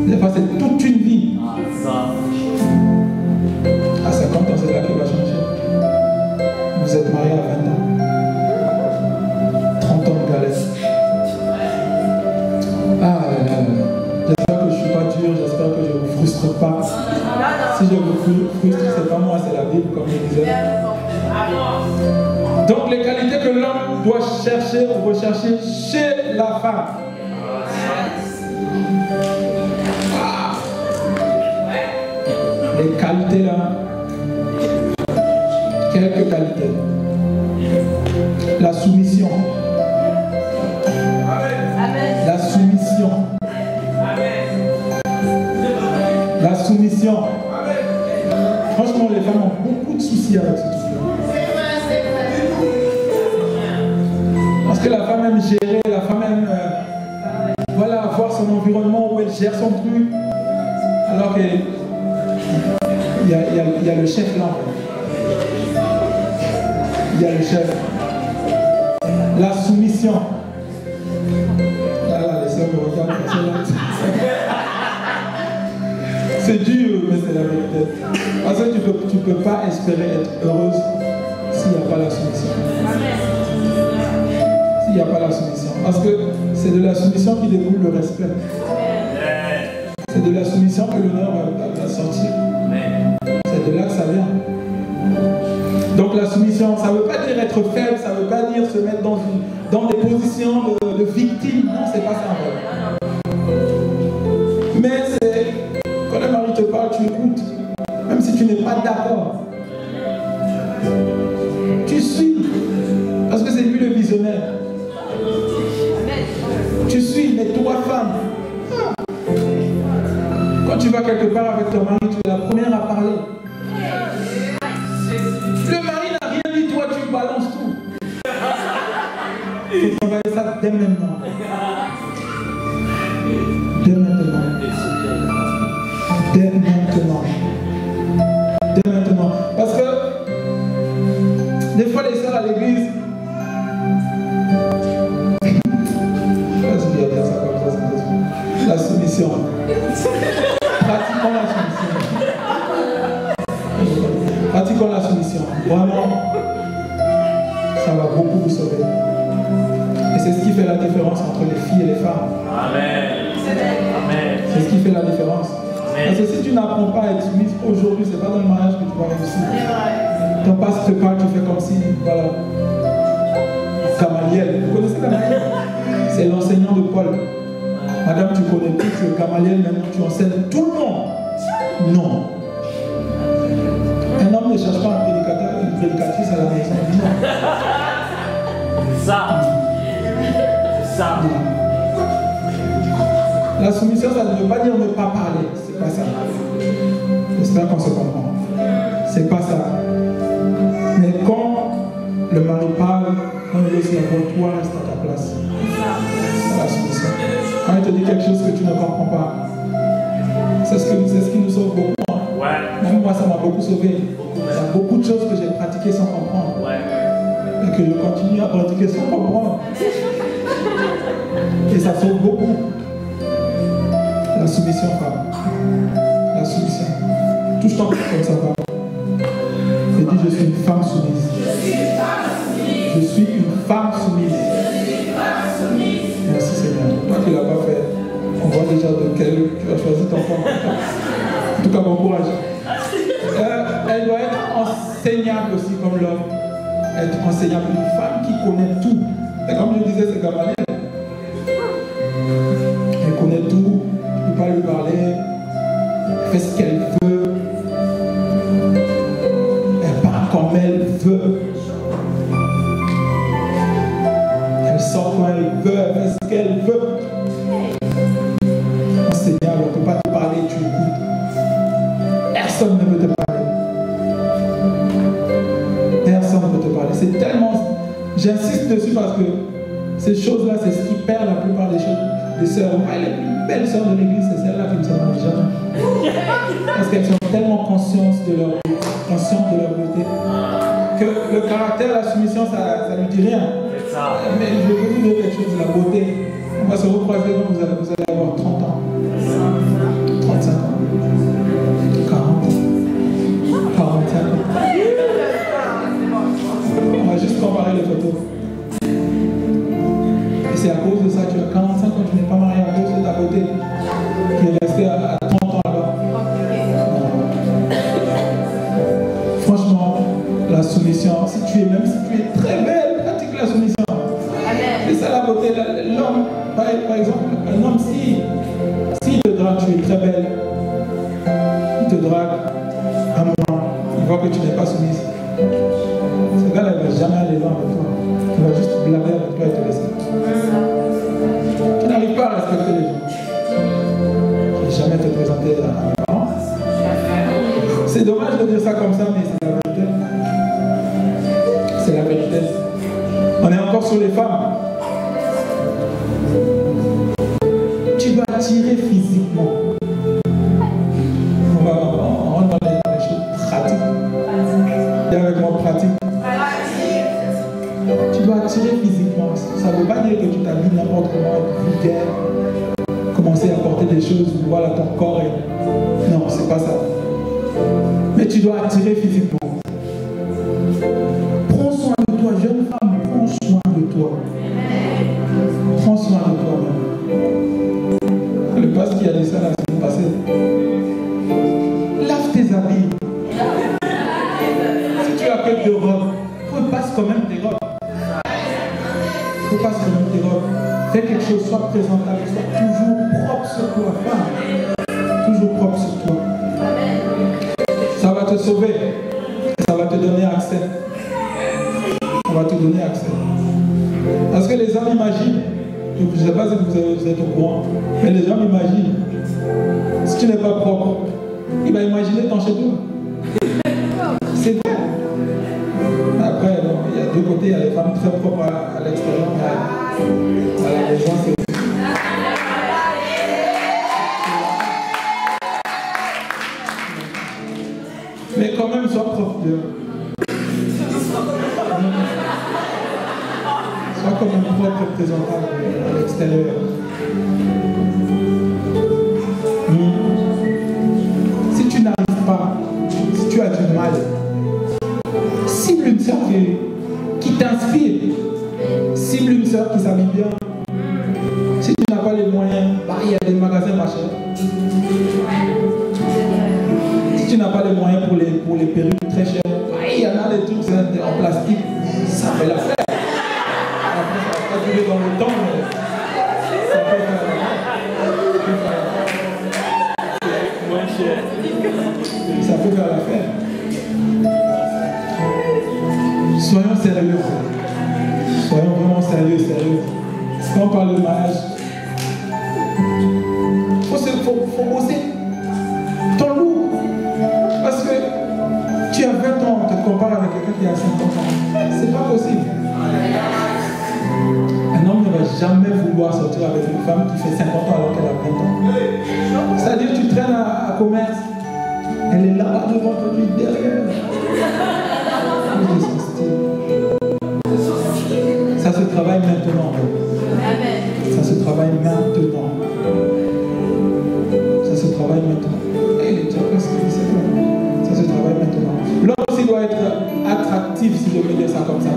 Des fois, c'est toute une vie. À 50 ans, c'est là qu'il va changer. Vous êtes marié à 20 ans. 30 ans de galère. Ah là là. J'espère que je ne suis pas dur, j'espère que je ne vous frustre pas. Si je vous frustre, c'est pas moi, c'est la Bible, comme je disais. Donc les qualités que l'homme doit chercher ou rechercher chez la femme. Ah. Les qualités là. Quelques qualités. La soumission. soumission. Franchement, les femmes ont beaucoup de soucis avec ce truc-là. Parce que la femme aime gérer, la femme aime voilà, avoir son environnement où elle gère son truc. Alors qu'il y a le chef là. Il y a le chef. La soumission. Là, les sœurs me regardent. C'est dur, mais c'est la vérité. Parce que tu ne peux pas espérer être heureuse s'il n'y a pas la soumission. S'il n'y a pas la soumission. Parce que c'est de la soumission qui découle le respect. C'est de la soumission que l'honneur va sortir. C'est de là que ça vient. Donc la soumission, ça ne veut pas dire être faible, ça ne veut pas dire se mettre dans des positions de victime. Non, c'est pas ça. Mais c'est, quand le mari te parle, tu écoutes. Même si tu n'es pas d'accord. Tu suis. Parce que c'est lui le visionnaire. Tu suis, mais toi, femme, quand tu vas quelque part avec ton mari, tu es la première à parler. Le mari n'a rien dit, toi tu balances tout. Il faut travailler ça dès maintenant. Dès maintenant. Dès maintenant. Dès maintenant. Parce que des fois les sœurs à l'église, la soumission. Pratiquons la soumission. Pratiquons la soumission. Vraiment, ça va beaucoup vous sauver. Et c'est ce qui fait la différence entre les filles et les femmes. Amen. C'est ce qui fait la différence. Amen. Parce que si tu n'apprends pas à être soumise aujourd'hui, c'est pas dans le mariage que tu vas réussir. Ton pasteur te parle, tu fais comme si, voilà. Gamaliel. Vous connaissez Gamaliel? C'est l'enseignant de Paul. Madame, tu connais tout, tu es Gamaliel, maintenant tu enseignes tout le monde. Non. Un homme ne cherche pas un prédicateur, une prédicatrice à la maison. Non. C'est ça. C'est ça. La soumission, ça ne veut pas dire ne pas parler. C'est pas ça. J'espère qu'on se comprend. C'est pas ça. Mais quand le mari parle, quand il laisse la voix, toi reste à ta place. C'est la soumission. Quand il te dit quelque chose que tu ne comprends pas, c'est ce qui nous sauve beaucoup. Ouais. Même moi, ça m'a beaucoup sauvé. Il y a beaucoup de choses que j'ai pratiquées sans comprendre. Ouais. Et que je continue à pratiquer sans comprendre. Et ça sauve beaucoup. La soumission, femme. La soumission. Touche ton cœur comme ça, femme. Et dis, je suis une femme soumise. Je suis une femme soumise. Merci Seigneur. Toi qui ne l'as pas fait, on voit déjà de quel tu as choisi ton femme. En tout cas, bon courage. Elle doit être enseignable aussi comme l'homme. Être enseignable. Une femme qui connaît tout. Et comme je disais, c'est Gamaliel. Elle connaît tout. Tu ne peux pas lui parler. Elle fait ce qu'elle veut. Elle parle comme elle veut. Elle sort quand elle veut. Elle fait ce qu'elle veut. Enseignable, on ne peut pas te parler, tu écoutes. Personne ne peut te parler. Personne ne peut te parler. C'est tellement... J'insiste dessus parce que ces choses-là, c'est ce qui perd la plupart des choses. Des sœurs. Les plus belles sœurs de l'église, c'est celles-là qui ne se marient jamais. Parce qu'elles sont tellement conscientes de leur beauté. Que le caractère, la soumission, ça ne lui dit rien. Mais je vais vous dire quelque chose, la beauté. On va se recroiser quand vous allez avoir 30 ans. 35 ans. 40 ans. 45 ans. On va juste comparer les photos. Et c'est à cause de ça que tu as 45 ans, tu n'es pas marié à cause de ta beauté. Qui est restée à 30 ans là-bas. Franchement, la soumission, même si tu es très belle, pratique la soumission. C'est ça la beauté. L'homme, par exemple, un homme, s'il te drague, tu es très belle. Il te drague un moment, il voit que tu n'es pas soumise. Ce gars-là, il ne va jamais aller loin avec toi. Il va juste blaguer avec toi et te laisser. Tu n'arrives pas à respecter les gens. Je n'ai jamais te présenter à mes parents. ça comme ça, mais c'est la vérité. C'est la vérité. On est encore sur les femmes. Tu dois attirer physiquement. On rentre dans les choses pratiques. Et avec moi, pratique. Tu dois attirer physiquement. Ça ne veut pas dire que tu t'habilles n'importe comment, être vulgaire, commencer à porter des choses, voilà ton corps. Non, c'est pas ça. Mais tu dois attirer physiquement. Prends soin de toi, jeune femme, prends soin de toi. Prends soin de toi-même. Le pasteur qui a dit ça la semaine passée. Lave tes habits. Si tu as que 2 robes, repasse quand même tes robes. Repasse quand même tes robes. Fais quelque chose, sois présentable, sois toujours propre sur toi, femme. Toujours propre sur toi. Ça va te sauver. Ça va te donner accès. Ça va te donner accès. Parce que les hommes imaginent, je ne sais pas si vous êtes au courant, mais les hommes imaginent, si tu n'es pas propre, il va imaginer ton chez toi. C'est vrai. Après, bon, il y a 2 côtés, il y a les femmes très propres à l'extérieur, mais à la maison, c'est... Mais quand même, sois propre. Sois comme un propre présentable à l'extérieur. Si tu n'arrives pas, si tu as du mal, cible une sœur qui t'inspire. Cible une sœur qui s'habille bien. Si tu n'as pas les moyens, il y a des magasins pas chers. Si tu n'as pas les moyens pour les perruques très chères, il y en a des trucs en plastique. Ça fait l'affaire. Après, ça va pas durer dans le temps, mais ça peut faire l'affaire. Moins cher. Ça peut faire l'affaire. Soyons sérieux. Soyons vraiment sérieux. Quand on parle de mariage, faut bosser ton loup. Parce que tu as 20 ans, on te compare avec quelqu'un qui a 50 ans. C'est pas possible. Un homme ne va jamais vouloir sortir avec une femme qui fait 50 ans alors qu'elle a 20 ans. C'est-à-dire que tu traînes à commerce. Elle est là-bas devant toi, lui derrière. Ça se travaille maintenant. Ça se travaille maintenant. Ça se travaille maintenant. Ça se travaille maintenant. L'homme aussi doit être attractif, si je peux dire ça comme ça.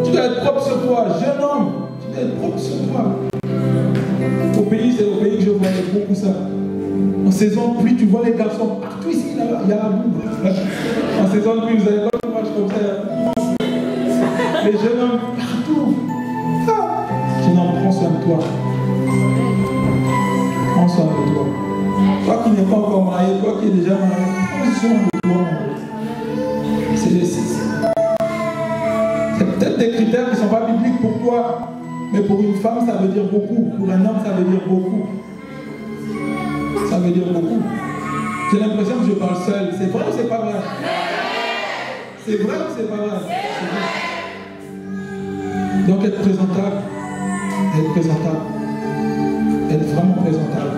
Tu dois être propre sur toi, jeune homme. Tu dois être propre sur toi. C'est au pays que je vois beaucoup ça. En saison de pluie, tu vois les garçons partout ici, il y a la boue. En saison de pluie, vous n'avez pas tout match comme ça. Les jeunes hommes partout. Jeune homme, prends soin de toi. Prends soin de toi. Toi qui n'es pas encore marié, toi qui es déjà marié, prends soin de toi. C'est peut-être des critères qui ne sont pas bibliques pour toi, mais pour une femme, ça veut dire beaucoup. Pour un homme, ça veut dire beaucoup. Ça veut dire beaucoup. J'ai l'impression que je parle seul. C'est vrai ou c'est pas vrai? C'est vrai ou c'est pas vrai? Donc être présentable. Être présentable. Être vraiment présentable.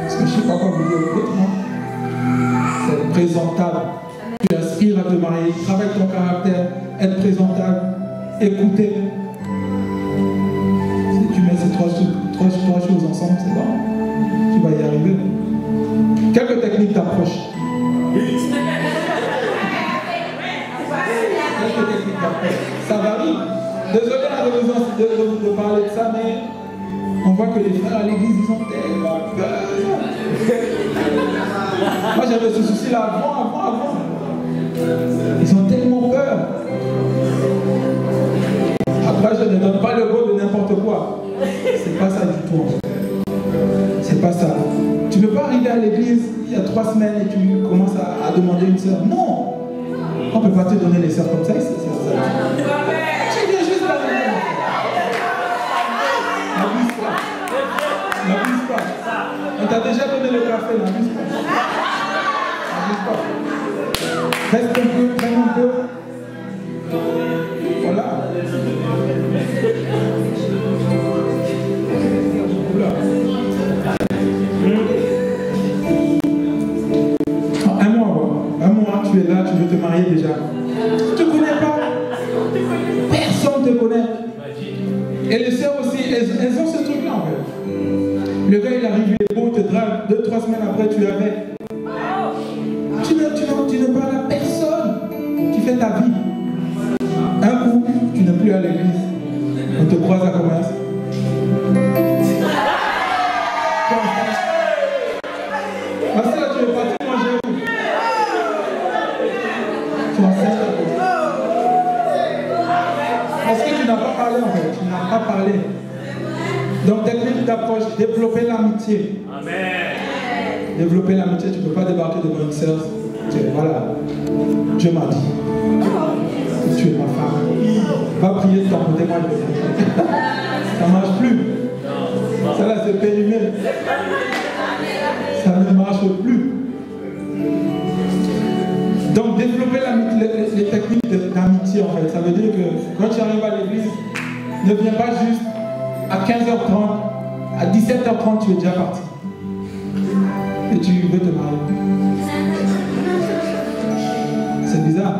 Parce que je ne sais pas quoi vous dire autrement. C'est être présentable. Tu aspires à te marier. Travaille ton caractère. Être présentable. Écouter. Si tu mets ces trois choses ensemble, c'est bon. Tu vas y arriver. Quelques techniques d'approche. Quelques techniques d'approche. Ça varie. Désolé de parler de ça, mais on voit que les frères à l'église, ils ont tellement peur. Moi, j'avais ce souci-là avant. Ils ont tellement peur. Après, je ne donne pas le go de n'importe quoi. C'est pas ça du tout. C'est pas ça. Tu ne peux pas arriver à l'église il y a 3 semaines et tu commences à demander une sœur. Non. On ne peut pas te donner les sœurs comme ça. Tu viens juste là. N'abuse pas. On t'a déjà donné le café, n'abuse pas. bouge pas. Reste un peu, traîne un peu. Voilà. Un mois, tu es là, tu veux te marier déjà. Tu ne te connais pas. Personne ne te connaît. Et les sœurs aussi, elles ont ce truc-là en fait. Le gars il arrive, il est beau, il te drague, 2-3 semaines après tu es avec. Tu ne parles à personne. Tu fais ta vie. Un coup, tu n'es plus à l'église. On te croise à commerce. Parce que là tu es parti manger où? Tu en sais. Parce que tu n'as pas parlé en fait. Tu n'as pas parlé. Donc technique d'approche, développer l'amitié. Amen. Développer l'amitié, tu ne peux pas débarquer devant une sœur. Voilà. Dieu m'a dit. Tu es ma femme. Va prier de ton côté, moi je vais prier. Ça ne marche plus. Ça là c'est périmé. Ça ne marche plus. Donc développer les techniques d'amitié en fait. Ça veut dire que quand tu arrives à l'église, ne viens pas juste à 15h30, à 17h30 tu es déjà parti. Et tu veux te marier. C'est bizarre.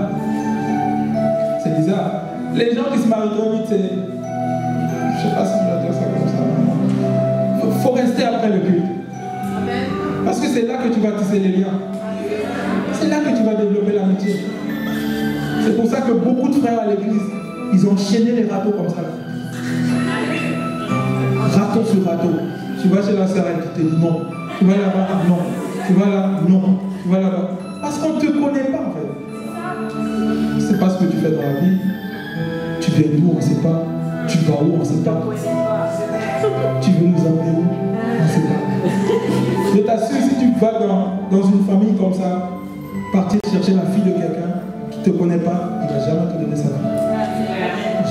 C'est bizarre. Les gens qui se marient trop vite, c'est... Je ne sais pas si je dois dire ça comme ça. Il faut rester après le culte. Parce que c'est là que tu vas tisser les liens. C'est là que tu vas développer l'amitié. C'est pour ça que beaucoup de frères à l'église, ils ont enchaîné les râteaux comme ça. Râteau sur râteau. Tu vas chez la sœur, elle te dit non. Tu vas là-bas, non. Tu vas là, non. Tu vas là-bas. Parce qu'on ne te connaît pas en fait. C'est pas ce que tu fais dans la vie. Tu viens d'où, on ne sait pas. Tu vas où, on ne sait pas. Tu veux nous emmener où, on ne sait pas. Je t'assure, si tu vas dans une famille comme ça, partir chercher la fille de quelqu'un qui ne te connaît pas, il ne va jamais te donner sa vie.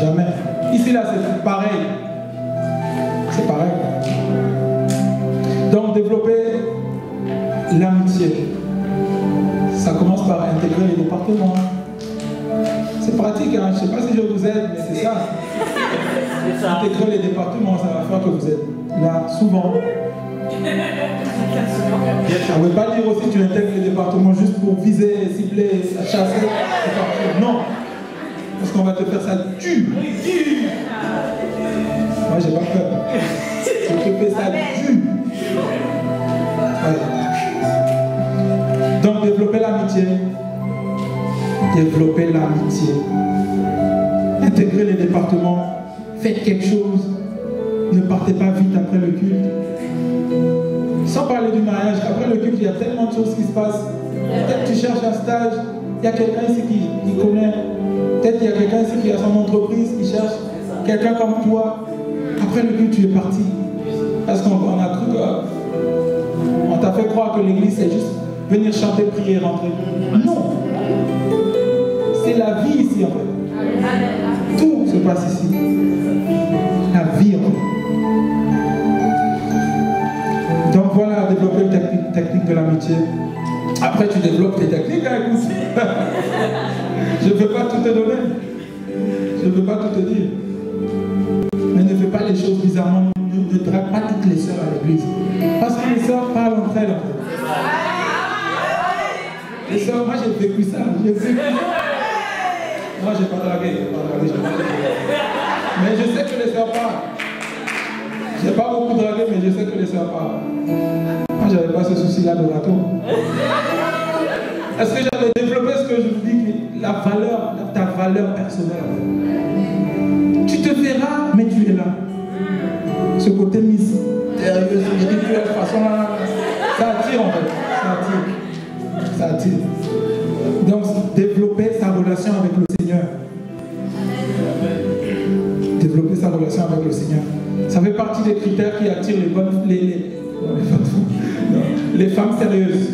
Jamais. Ici, là, c'est pareil. C'est pareil. Donc, développer l'amitié. Ça commence par intégrer les départements. C'est pratique, hein? Je ne sais pas si je vous aide, mais c'est ça. Intégrer les départements, ça va faire que vous êtes là souvent. Ça ne veut pas dire aussi que tu intègres les départements juste pour viser, cibler, chasser. Non. Parce qu'on va te faire ça dur. Moi, j'ai pas peur. Je te fais ça dur. Ouais. Donc, développer l'amitié. Développer l'amitié. Intégrer les départements. Faites quelque chose. Ne partez pas vite après le culte. Sans parler du mariage, après le culte, il y a tellement de choses qui se passent. Peut-être que tu cherches un stage, il y a quelqu'un ici qui connaît. Peut-être qu'il y a quelqu'un ici qui a son entreprise, qui cherche quelqu'un comme toi. Après le culte, tu es parti. Parce qu'on a cru qu'on t'a fait croire que l'église, c'est juste venir chanter, prier et rentrer. Non. C'est la vie ici, en fait. Tout se passe ici. La vie, en fait. Donc voilà, développer une technique de l'amitié. Après, tu développes tes techniques, hein, écoute. Je ne peux pas tout te donner. Je ne peux pas tout te dire. Mais ne fais pas les choses bizarrement. Ne drague pas toutes les sœurs à l'église. Parce que les sœurs parlent entre elles. En fait. Les sœurs, moi j'ai vécu ça. Moi j'ai pas dragué. Mais je sais que les sœurs parlent. Je n'ai pas beaucoup dragué, mais je sais que les sœurs parlent. Moi, je n'avais pas ce souci-là de râteau. Est-ce que j'avais développé ce que je vous dis, la valeur, ta valeur personnelle. Tu te verras, mais tu es là. Ce côté mystérieux, spirituel, façon là, ça attire en fait. Ça attire. Ça attire. Donc, développer sa relation avec le Seigneur. Développer sa relation avec le Seigneur. Ça fait partie des critères qui attirent les femmes sérieuses.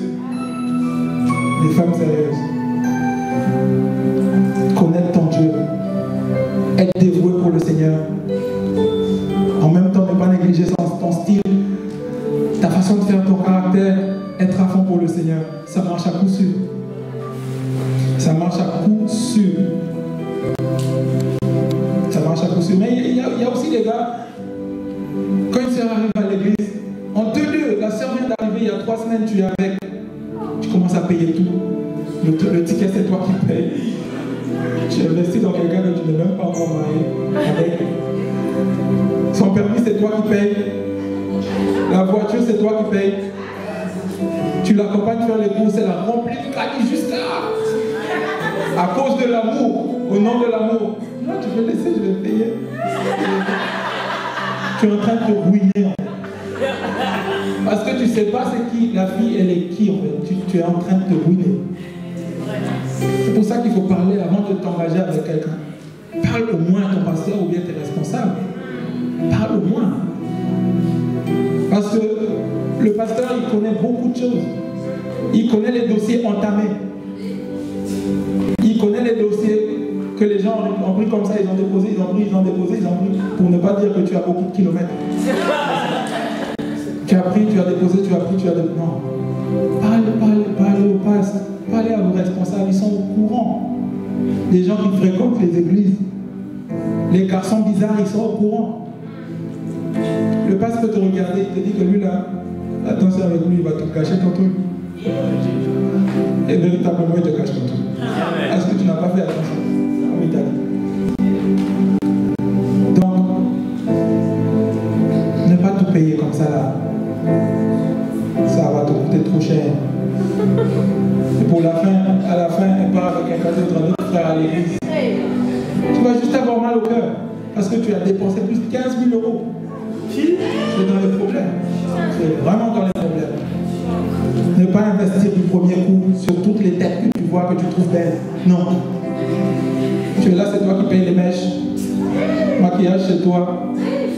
Les femmes sérieuses. Connaître ton Dieu. Être dévoué pour le Seigneur. En même temps, ne pas négliger ton style, ta façon de faire ton caractère, être à fond pour le le Seigneur, ça marche à coup sûr. Ça marche à coup sûr. Ça marche à coup sûr. Mais il y a aussi des gars, quand une sœur arrive à l'église, en 2-2, la sœur vient d'arriver il y a 3 semaines, tu es avec, tu commences à payer tout. Le ticket, c'est toi qui payes. Tu investis dans quelqu'un que tu n'es même pas encore marié avec. Son permis, c'est toi qui payes. La voiture, c'est toi qui payes. Tu l'accompagnes faire les courses, elle a rempli du caddie juste là. À cause de l'amour, au nom de l'amour. Non, tu peux laisser, je vais payer. Tu es en train de te ruiner. Parce que tu ne sais pas c'est qui, la fille, elle est qui en fait. Tu es en train de te ruiner. C'est pour ça qu'il faut parler avant de t'engager avec quelqu'un. Parle au moins à ton pasteur ou bien tes responsables. Parle au moins. Parce que le pasteur, il connaît beaucoup de choses. Il connaît les dossiers entamés. Il connaît les dossiers que les gens ont pris comme ça, ils ont déposé, ils ont pris, pour ne pas dire que tu as beaucoup de kilomètres. Tu as pris, tu as déposé, tu as pris, tu as déposé. Non. Parlez au pasteur. Parlez à vos responsables, ils sont au courant. Les gens qui fréquentent les églises. Les garçons bizarres, ils sont au courant. Le pasteur peut te regarder, il te dit que lui là, attention avec lui, il va te cacher ton truc. Et véritablement, il te cache ton truc. Est-ce que tu n'as pas fait attention? Comme il t'a dit. Donc, ne pas tout payer comme ça là. Ça va te coûter trop cher. Et pour la fin, à la fin, elle part avec un cadeau de notre frère à l'église. Tu vas juste avoir mal au cœur. Parce que tu as dépensé plus de 15 000 euros. Tu es dans les problèmes. Tu es vraiment dans les problèmes. Ne pas investir du premier coup sur toutes les têtes que tu vois, que tu trouves belles. Non. Tu es là, c'est toi qui payes les mèches. Maquillage chez toi.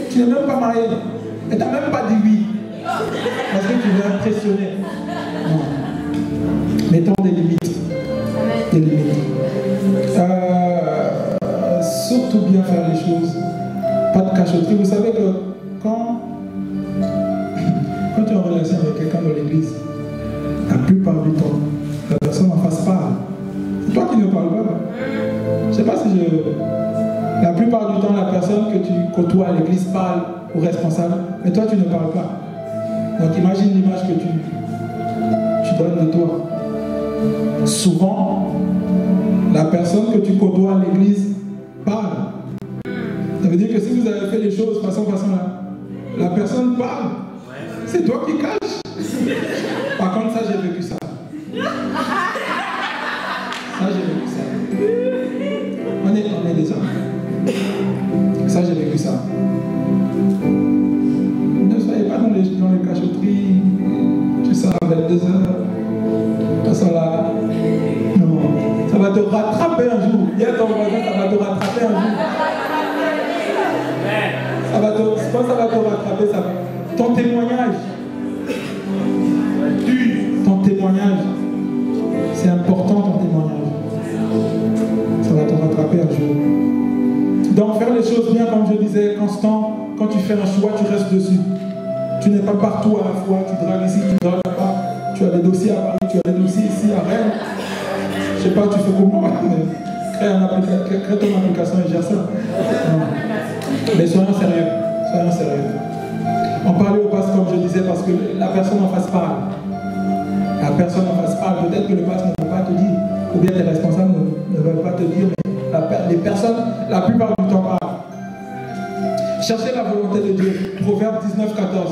Tu n'es même pas marié. Et tu n'as même pas dit oui. Parce que tu veux impressionner. Non. Mettons des limites. Des limites. Surtout bien faire les choses. Pas de cachotterie. Vous savez que quand tu es en relation avec quelqu'un dans l'église, la plupart du temps, la personne en face parle. C'est toi qui ne parles pas. Je ne sais pas si je... La plupart du temps, la personne que tu côtoies à l'église parle au responsable, mais toi, tu ne parles pas. Donc imagine l'image que tu donnes de toi. Souvent, la personne que tu côtoies à l'église parle. Ça veut dire que si vous avez fait les choses façon là, la personne parle. C'est toi qui caches. Par contre, ça, j'ai vécu ça. Ça, j'ai vécu ça. On est des hommes. Ça, j'ai vécu ça. Ne soyez pas dans les cachotteries. Tu sors à 22 heures. Ça là. Non. Ça va te rattraper un jour. Viens ton voisin, ça va te rattraper un jour. Quand ça va te rattraper, ça va. Ton témoignage. Ton témoignage. C'est important ton témoignage. Ça va te rattraper un jour. Donc faire les choses bien, comme je disais, constant. Quand tu fais un choix, tu restes dessus. Tu n'es pas partout à la fois. Tu dragues ici, tu dragues là-bas. Tu as des dossiers à Paris, tu as des dossiers ici à Rennes. Je ne sais pas, tu fais comment, mais crée ton application et gère ça. Non. Mais soyons sérieux. Soyons sérieux. On parlait au pasteur, comme je disais, parce que la personne en face parle. La personne en face parle. Peut-être que le pasteur ne peut pas te dire, ou bien tes responsables ne veulent pas te dire, mais les personnes, la plupart du temps, parlent. Cherchez la volonté de Dieu. Proverbe 19, 14.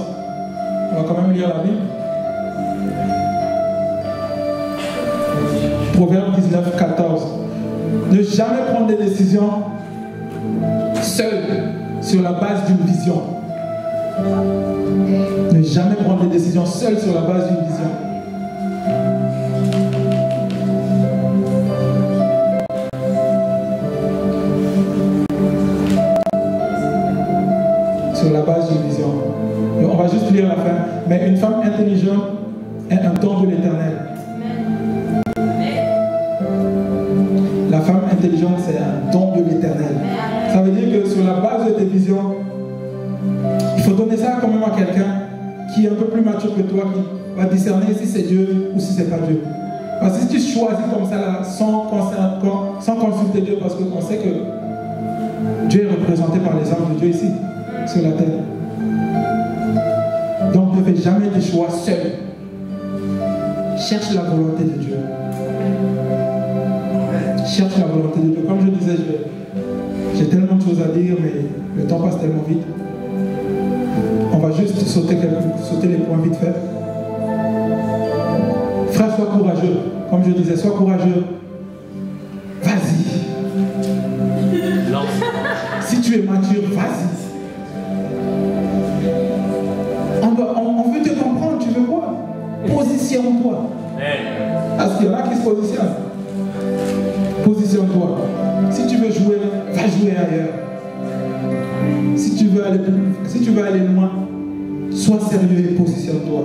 On va quand même lire la Bible. Proverbe 19, 14. Ne jamais prendre des décisions seul sur la base d'une vision. Ne jamais prendre des décisions seul sur la base d'une vision. Sur la base d'une vision. On va juste lire la fin. Mais une femme intelligente est un don de l'Éternel. La femme intelligente, c'est un don de l'Éternel. Ça veut dire que sur la base de tes visions, il faut donner ça quand même à quelqu'un qui est un peu plus mature que toi, va discerner si c'est Dieu ou si c'est pas Dieu. Parce que si tu choisis comme ça, là, sans consulter Dieu, parce qu'on sait que Dieu est représenté par les hommes de Dieu ici, sur la terre. Donc ne fais jamais des choix seul. Cherche la volonté de Dieu. Cherche la volonté de Dieu. Comme je disais, j'ai tellement de choses à dire, mais le temps passe tellement vite. On va juste sauter les points vite fait. Frère, sois courageux. Comme je disais, sois courageux. Vas-y. Si tu es mature, vas-y. On veut te comprendre, tu veux quoi? Positionne-toi. Parce qu'il y en a qui se positionnent. Positionne-toi. Si tu veux jouer, va jouer ailleurs. Si tu veux aller loin, sois sérieux et positionne-toi.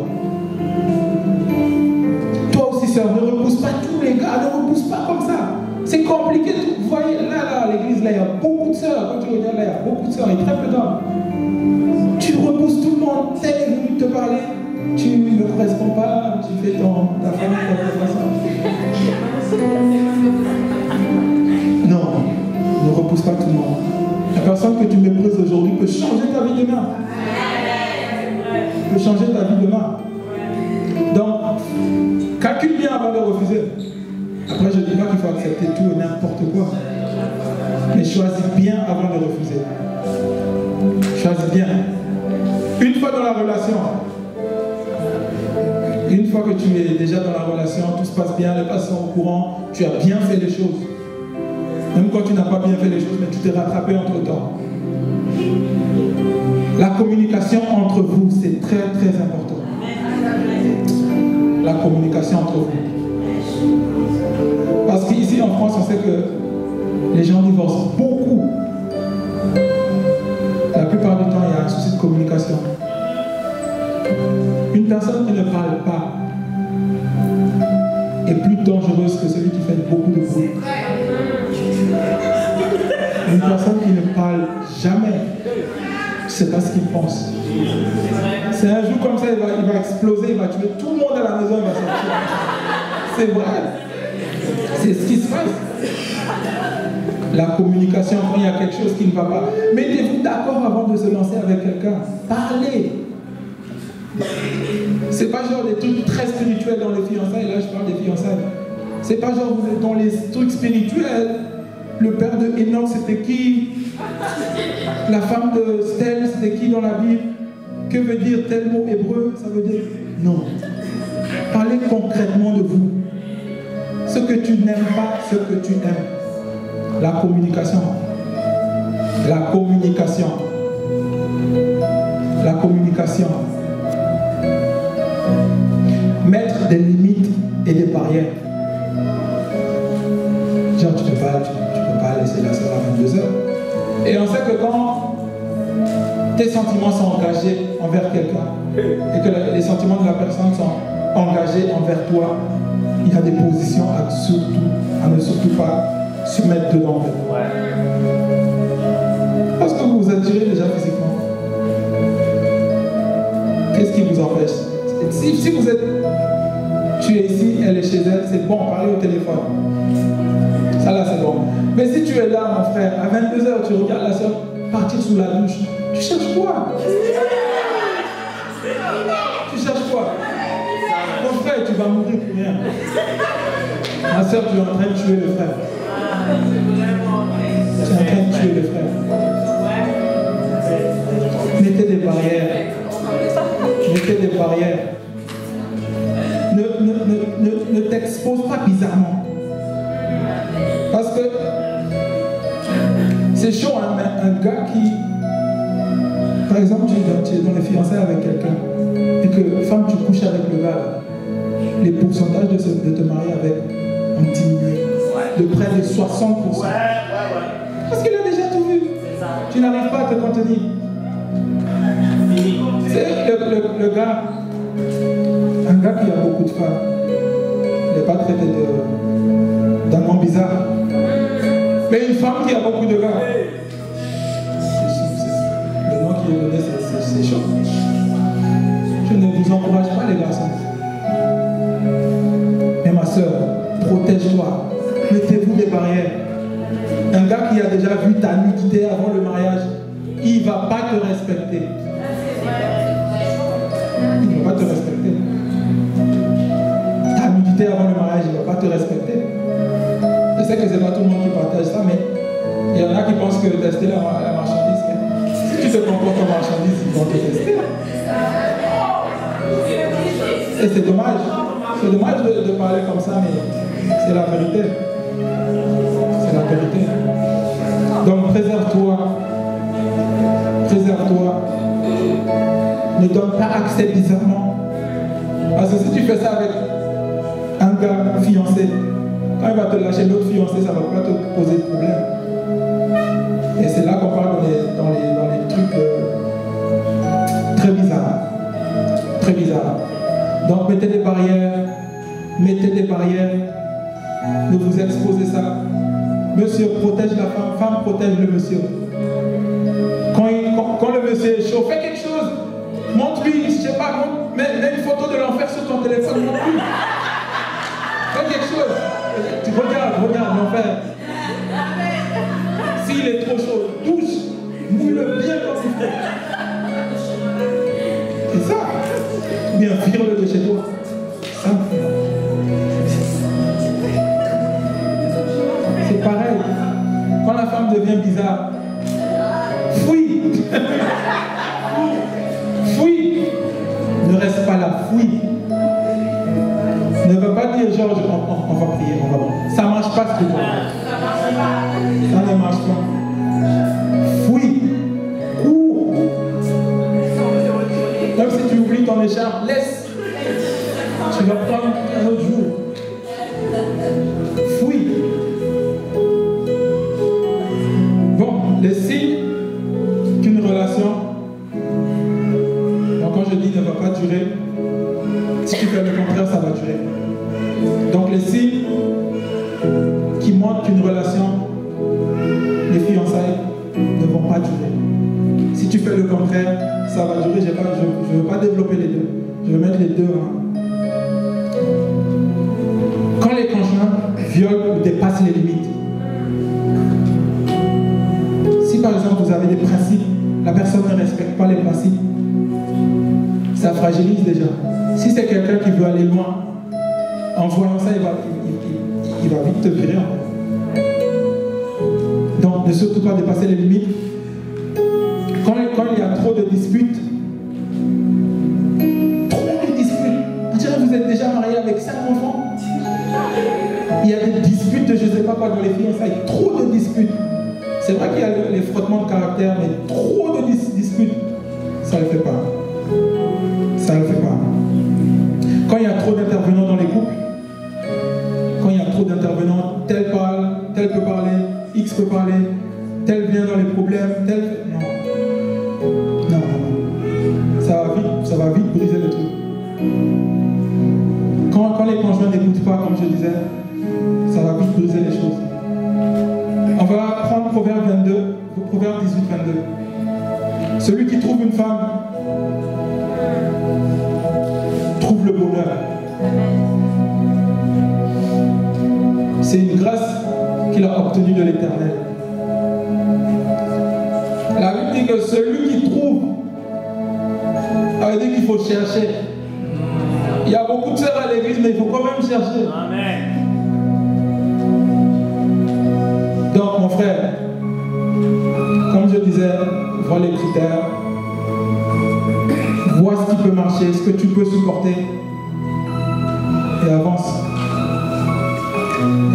Toi aussi, sœur, ne repousse pas tous les gars, ne repousse pas comme ça. C'est compliqué. Vous voyez, là, à l'église, là, il y a beaucoup de sœurs. Quand tu regardes, là, il y a beaucoup de sœurs et très peu d'hommes. Tu repousses tout le monde, tel est venu te parler. Tu ne corresponds pas, tu fais ta femme, ta façon. Non, ne repousse pas tout le monde. La personne que tu méprises aujourd'hui peut changer ta vie demain. Peut changer ta vie demain. Donc, calcule bien avant de refuser. Après, je ne dis pas qu'il faut accepter tout et n'importe quoi. Mais choisis bien avant de refuser. Choisis bien. Une fois dans la relation, une fois que tu es déjà dans la relation, tout se passe bien, les personnes sont au courant, tu as bien fait les choses. Même quand tu n'as pas bien fait les choses, mais tu t'es rattrapé entre temps. La communication entre vous, c'est très très important. La communication entre vous. Parce qu'ici en France, on sait que les gens divorcent beaucoup. La plupart du temps, il y a un souci de communication. Une personne qui ne parle pas est plus dangereuse que celui qui fait beaucoup de bruit. Une personne qui ne parle jamais, je ne sais pas ce qu'il pense. C'est un jour comme ça, il va exploser, il va tuer tout le monde à la maison, il va sortir. C'est vrai. C'est ce qui se passe. La communication, quand il y a quelque chose qui ne va pas. Mettez-vous d'accord avant de se lancer avec quelqu'un. Parlez. C'est pas genre des trucs très spirituels dans les fiançailles. Là, je parle des fiançailles. C'est pas genre vous êtes dans les trucs spirituels. Le père de Enoch, c'était qui? La femme de Stèle, c'était qui dans la Bible? Que veut dire tel mot hébreu? Ça veut dire non. Parlez concrètement de vous. Ce que tu n'aimes pas, ce que tu aimes. La communication. La communication. La communication. Mettre des limites et des barrières. Genre, tu ne peux pas laisser la soeur à 22 heures. Et on sait que quand tes sentiments sont engagés envers quelqu'un et que les sentiments de la personne sont engagés envers toi, il y a des positions à ne surtout pas se mettre dedans. Parce que vous vous attirez déjà physiquement. Qu'est-ce qui vous empêche? Si vous êtes, tu es ici, elle est chez elle, c'est bon, parlez au téléphone. Ça là, c'est bon. Mais si tu es là, mon frère, à 22 heures, tu regardes la soeur partir sous la douche, tu cherches quoi? Tu cherches quoi? Mon frère, tu vas mourir pour rien. Ma soeur, tu es en train de tuer le frère. Tu es en train de tuer le frère. Mettez des barrières. Mettez des barrières. Ne t'expose pas bizarrement. Parce que c'est chaud, hein, un gars qui, par exemple, tu es dans les fiançailles avec quelqu'un et que femme, tu couches avec le gars, les pourcentages de te marier avec ont diminué de près de 60%. Parce qu'il a déjà tout vu. Tu n'arrives pas à te contenir. C'est le gars, un gars qui a beaucoup de femmes, il n'est pas traité d'un nom bizarre. Mais une femme qui a beaucoup de gars, le nom qui est donné, c'est chaud. Je ne vous encourage pas, les garçons. déjà vu ta nudité avant le mariage, il ne va pas te respecter. Il ne va pas te respecter. Ta nudité avant le mariage, il ne va pas te respecter. Je sais que ce n'est pas tout le monde qui partage ça, mais il y en a qui pensent que tester la marchandise, si tu te comportes comme marchandise, ils vont te tester. Et c'est dommage. C'est dommage de parler comme ça, mais c'est la vérité. C'est la vérité. Donc préserve-toi. Préserve-toi. Ne donne pas accès bizarrement. Parce que si tu fais ça avec un gars fiancé, quand il va te lâcher l'autre fiancé, ça ne va pas te poser de problème. Et c'est là qu'on parle dans les trucs très bizarres. Très bizarres. Donc mettez des barrières. Mettez des barrières. Ne vous exposez ça. Monsieur protège la femme, femme protège le monsieur. Quand le monsieur est chaud, fais quelque chose. Montre-lui, je sais pas, mets une photo de l'enfer sur ton téléphone, montre-lui. Fais quelque chose. Tu regarde l'enfer. S'il est trop chaud, touche, mouille-le bien comme il faut. C'est ça. Bien, vire-le de chez toi. Simple. C'est pareil. Quand la femme devient bizarre, fuis. Fuis. Ne reste pas là, fuis. Ne va pas dire, Georges, on va prier, on va prier. Ça ne marche pas ce que tu veux. Ça ne marche pas. Fuis. Cours. Même si tu oublies ton écharpe, laisse. Tu vas prendre un autre jour. Fuis. Bon, les signes qu'une relation, donc quand je dis ne va pas durer, si tu fais le contraire, ça va durer. Donc les signes qui montrent qu'une relation, les fiançailles, ne vont pas durer. Si tu fais le contraire, ça va durer. Je ne veux pas développer les deux. Je veux mettre les deux. Quand les conjoints violent ou dépassent les limites, si par exemple vous avez des principes, la personne ne respecte pas les principes, ça fragilise déjà. Si c'est quelqu'un qui veut aller loin, en voyant ça, il va vite te virer. Donc ne surtout pas dépasser les limites. Quand il y a trop de disputes, on dirait que vous êtes déjà marié avec 5 enfants. Il y a des disputes de je ne sais pas quoi dans les fiançailles, trop de disputes. C'est vrai qu'il y a les frottements de caractère, mais trop de disputes, ça ne le fait pas. Ça ne le fait pas. Quand il y a trop d'intervenants dans les couples, quand il y a trop d'intervenants, tel parle, tel peut parler, X peut parler, tel vient dans les problèmes, tel... Non. Ça va vite briser le truc. Quand les conjoints n'écoutent pas, comme je disais, ça va vite briser les choses. On va prendre Proverbe 22, Proverbe 18-22. Celui qui trouve une femme trouve le bonheur. C'est une grâce qu'il a obtenue de l'Éternel. La Bible dit que celui qui trouve, ça veut dire qu'il faut chercher. Il y a beaucoup de sœurs à l'église, mais il faut quand même chercher. Amen. Donc, mon frère, comme je disais, vois les critères, vois ce qui peut marcher, ce que tu peux supporter, et avance.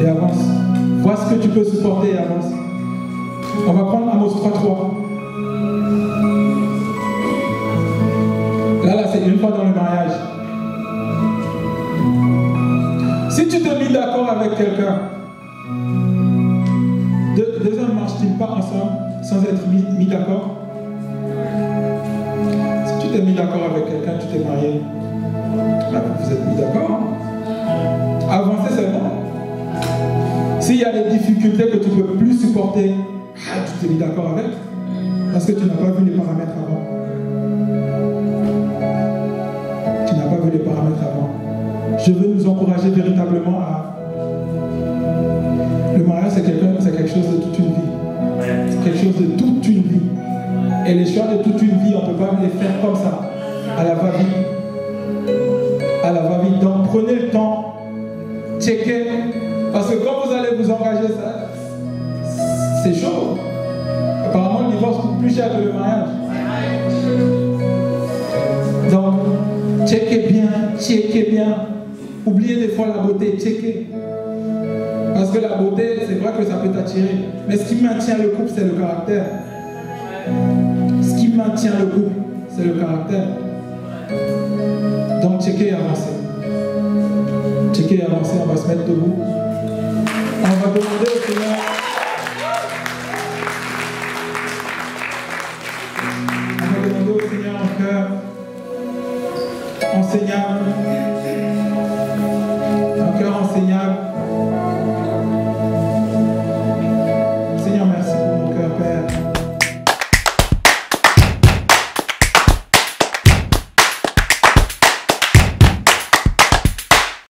Et avance. Vois ce que tu peux supporter et avance. On va prendre Amos 3.3. Là, c'est une fois dans le mariage. Si tu te mets d'accord avec quelqu'un, deux hommes ne marchent-ils pas ensemble sans être mis d'accord? Si tu t'es mis d'accord avec quelqu'un, tu t'es marié, là, vous êtes mis d'accord. Avancer, c'est bon. S'il y a des difficultés que tu ne peux plus supporter, tu t'es mis d'accord avec, parce que tu n'as pas vu les paramètres avant. Tu n'as pas vu les paramètres avant. Je veux nous encourager véritablement à... Le mariage, c'est quelque chose de toute une vie. faire comme ça, à la va-vite. À la va-vite. Donc prenez le temps, checkez, parce que quand vous allez vous engager, ça, c'est chaud. Apparemment, le divorce coûte plus cher que le mariage. Donc, checkez bien. Oubliez des fois la beauté, checkez. Parce que la beauté, c'est vrai que ça peut t'attirer. Mais ce qui maintient le couple, c'est le caractère. Ce qui maintient le couple, c'est le caractère. Donc, checkez et avancez. Checkez et avancez, on va se mettre debout. On va demander au Seigneur. On va demander au Seigneur un cœur enseignable. Un cœur enseignable.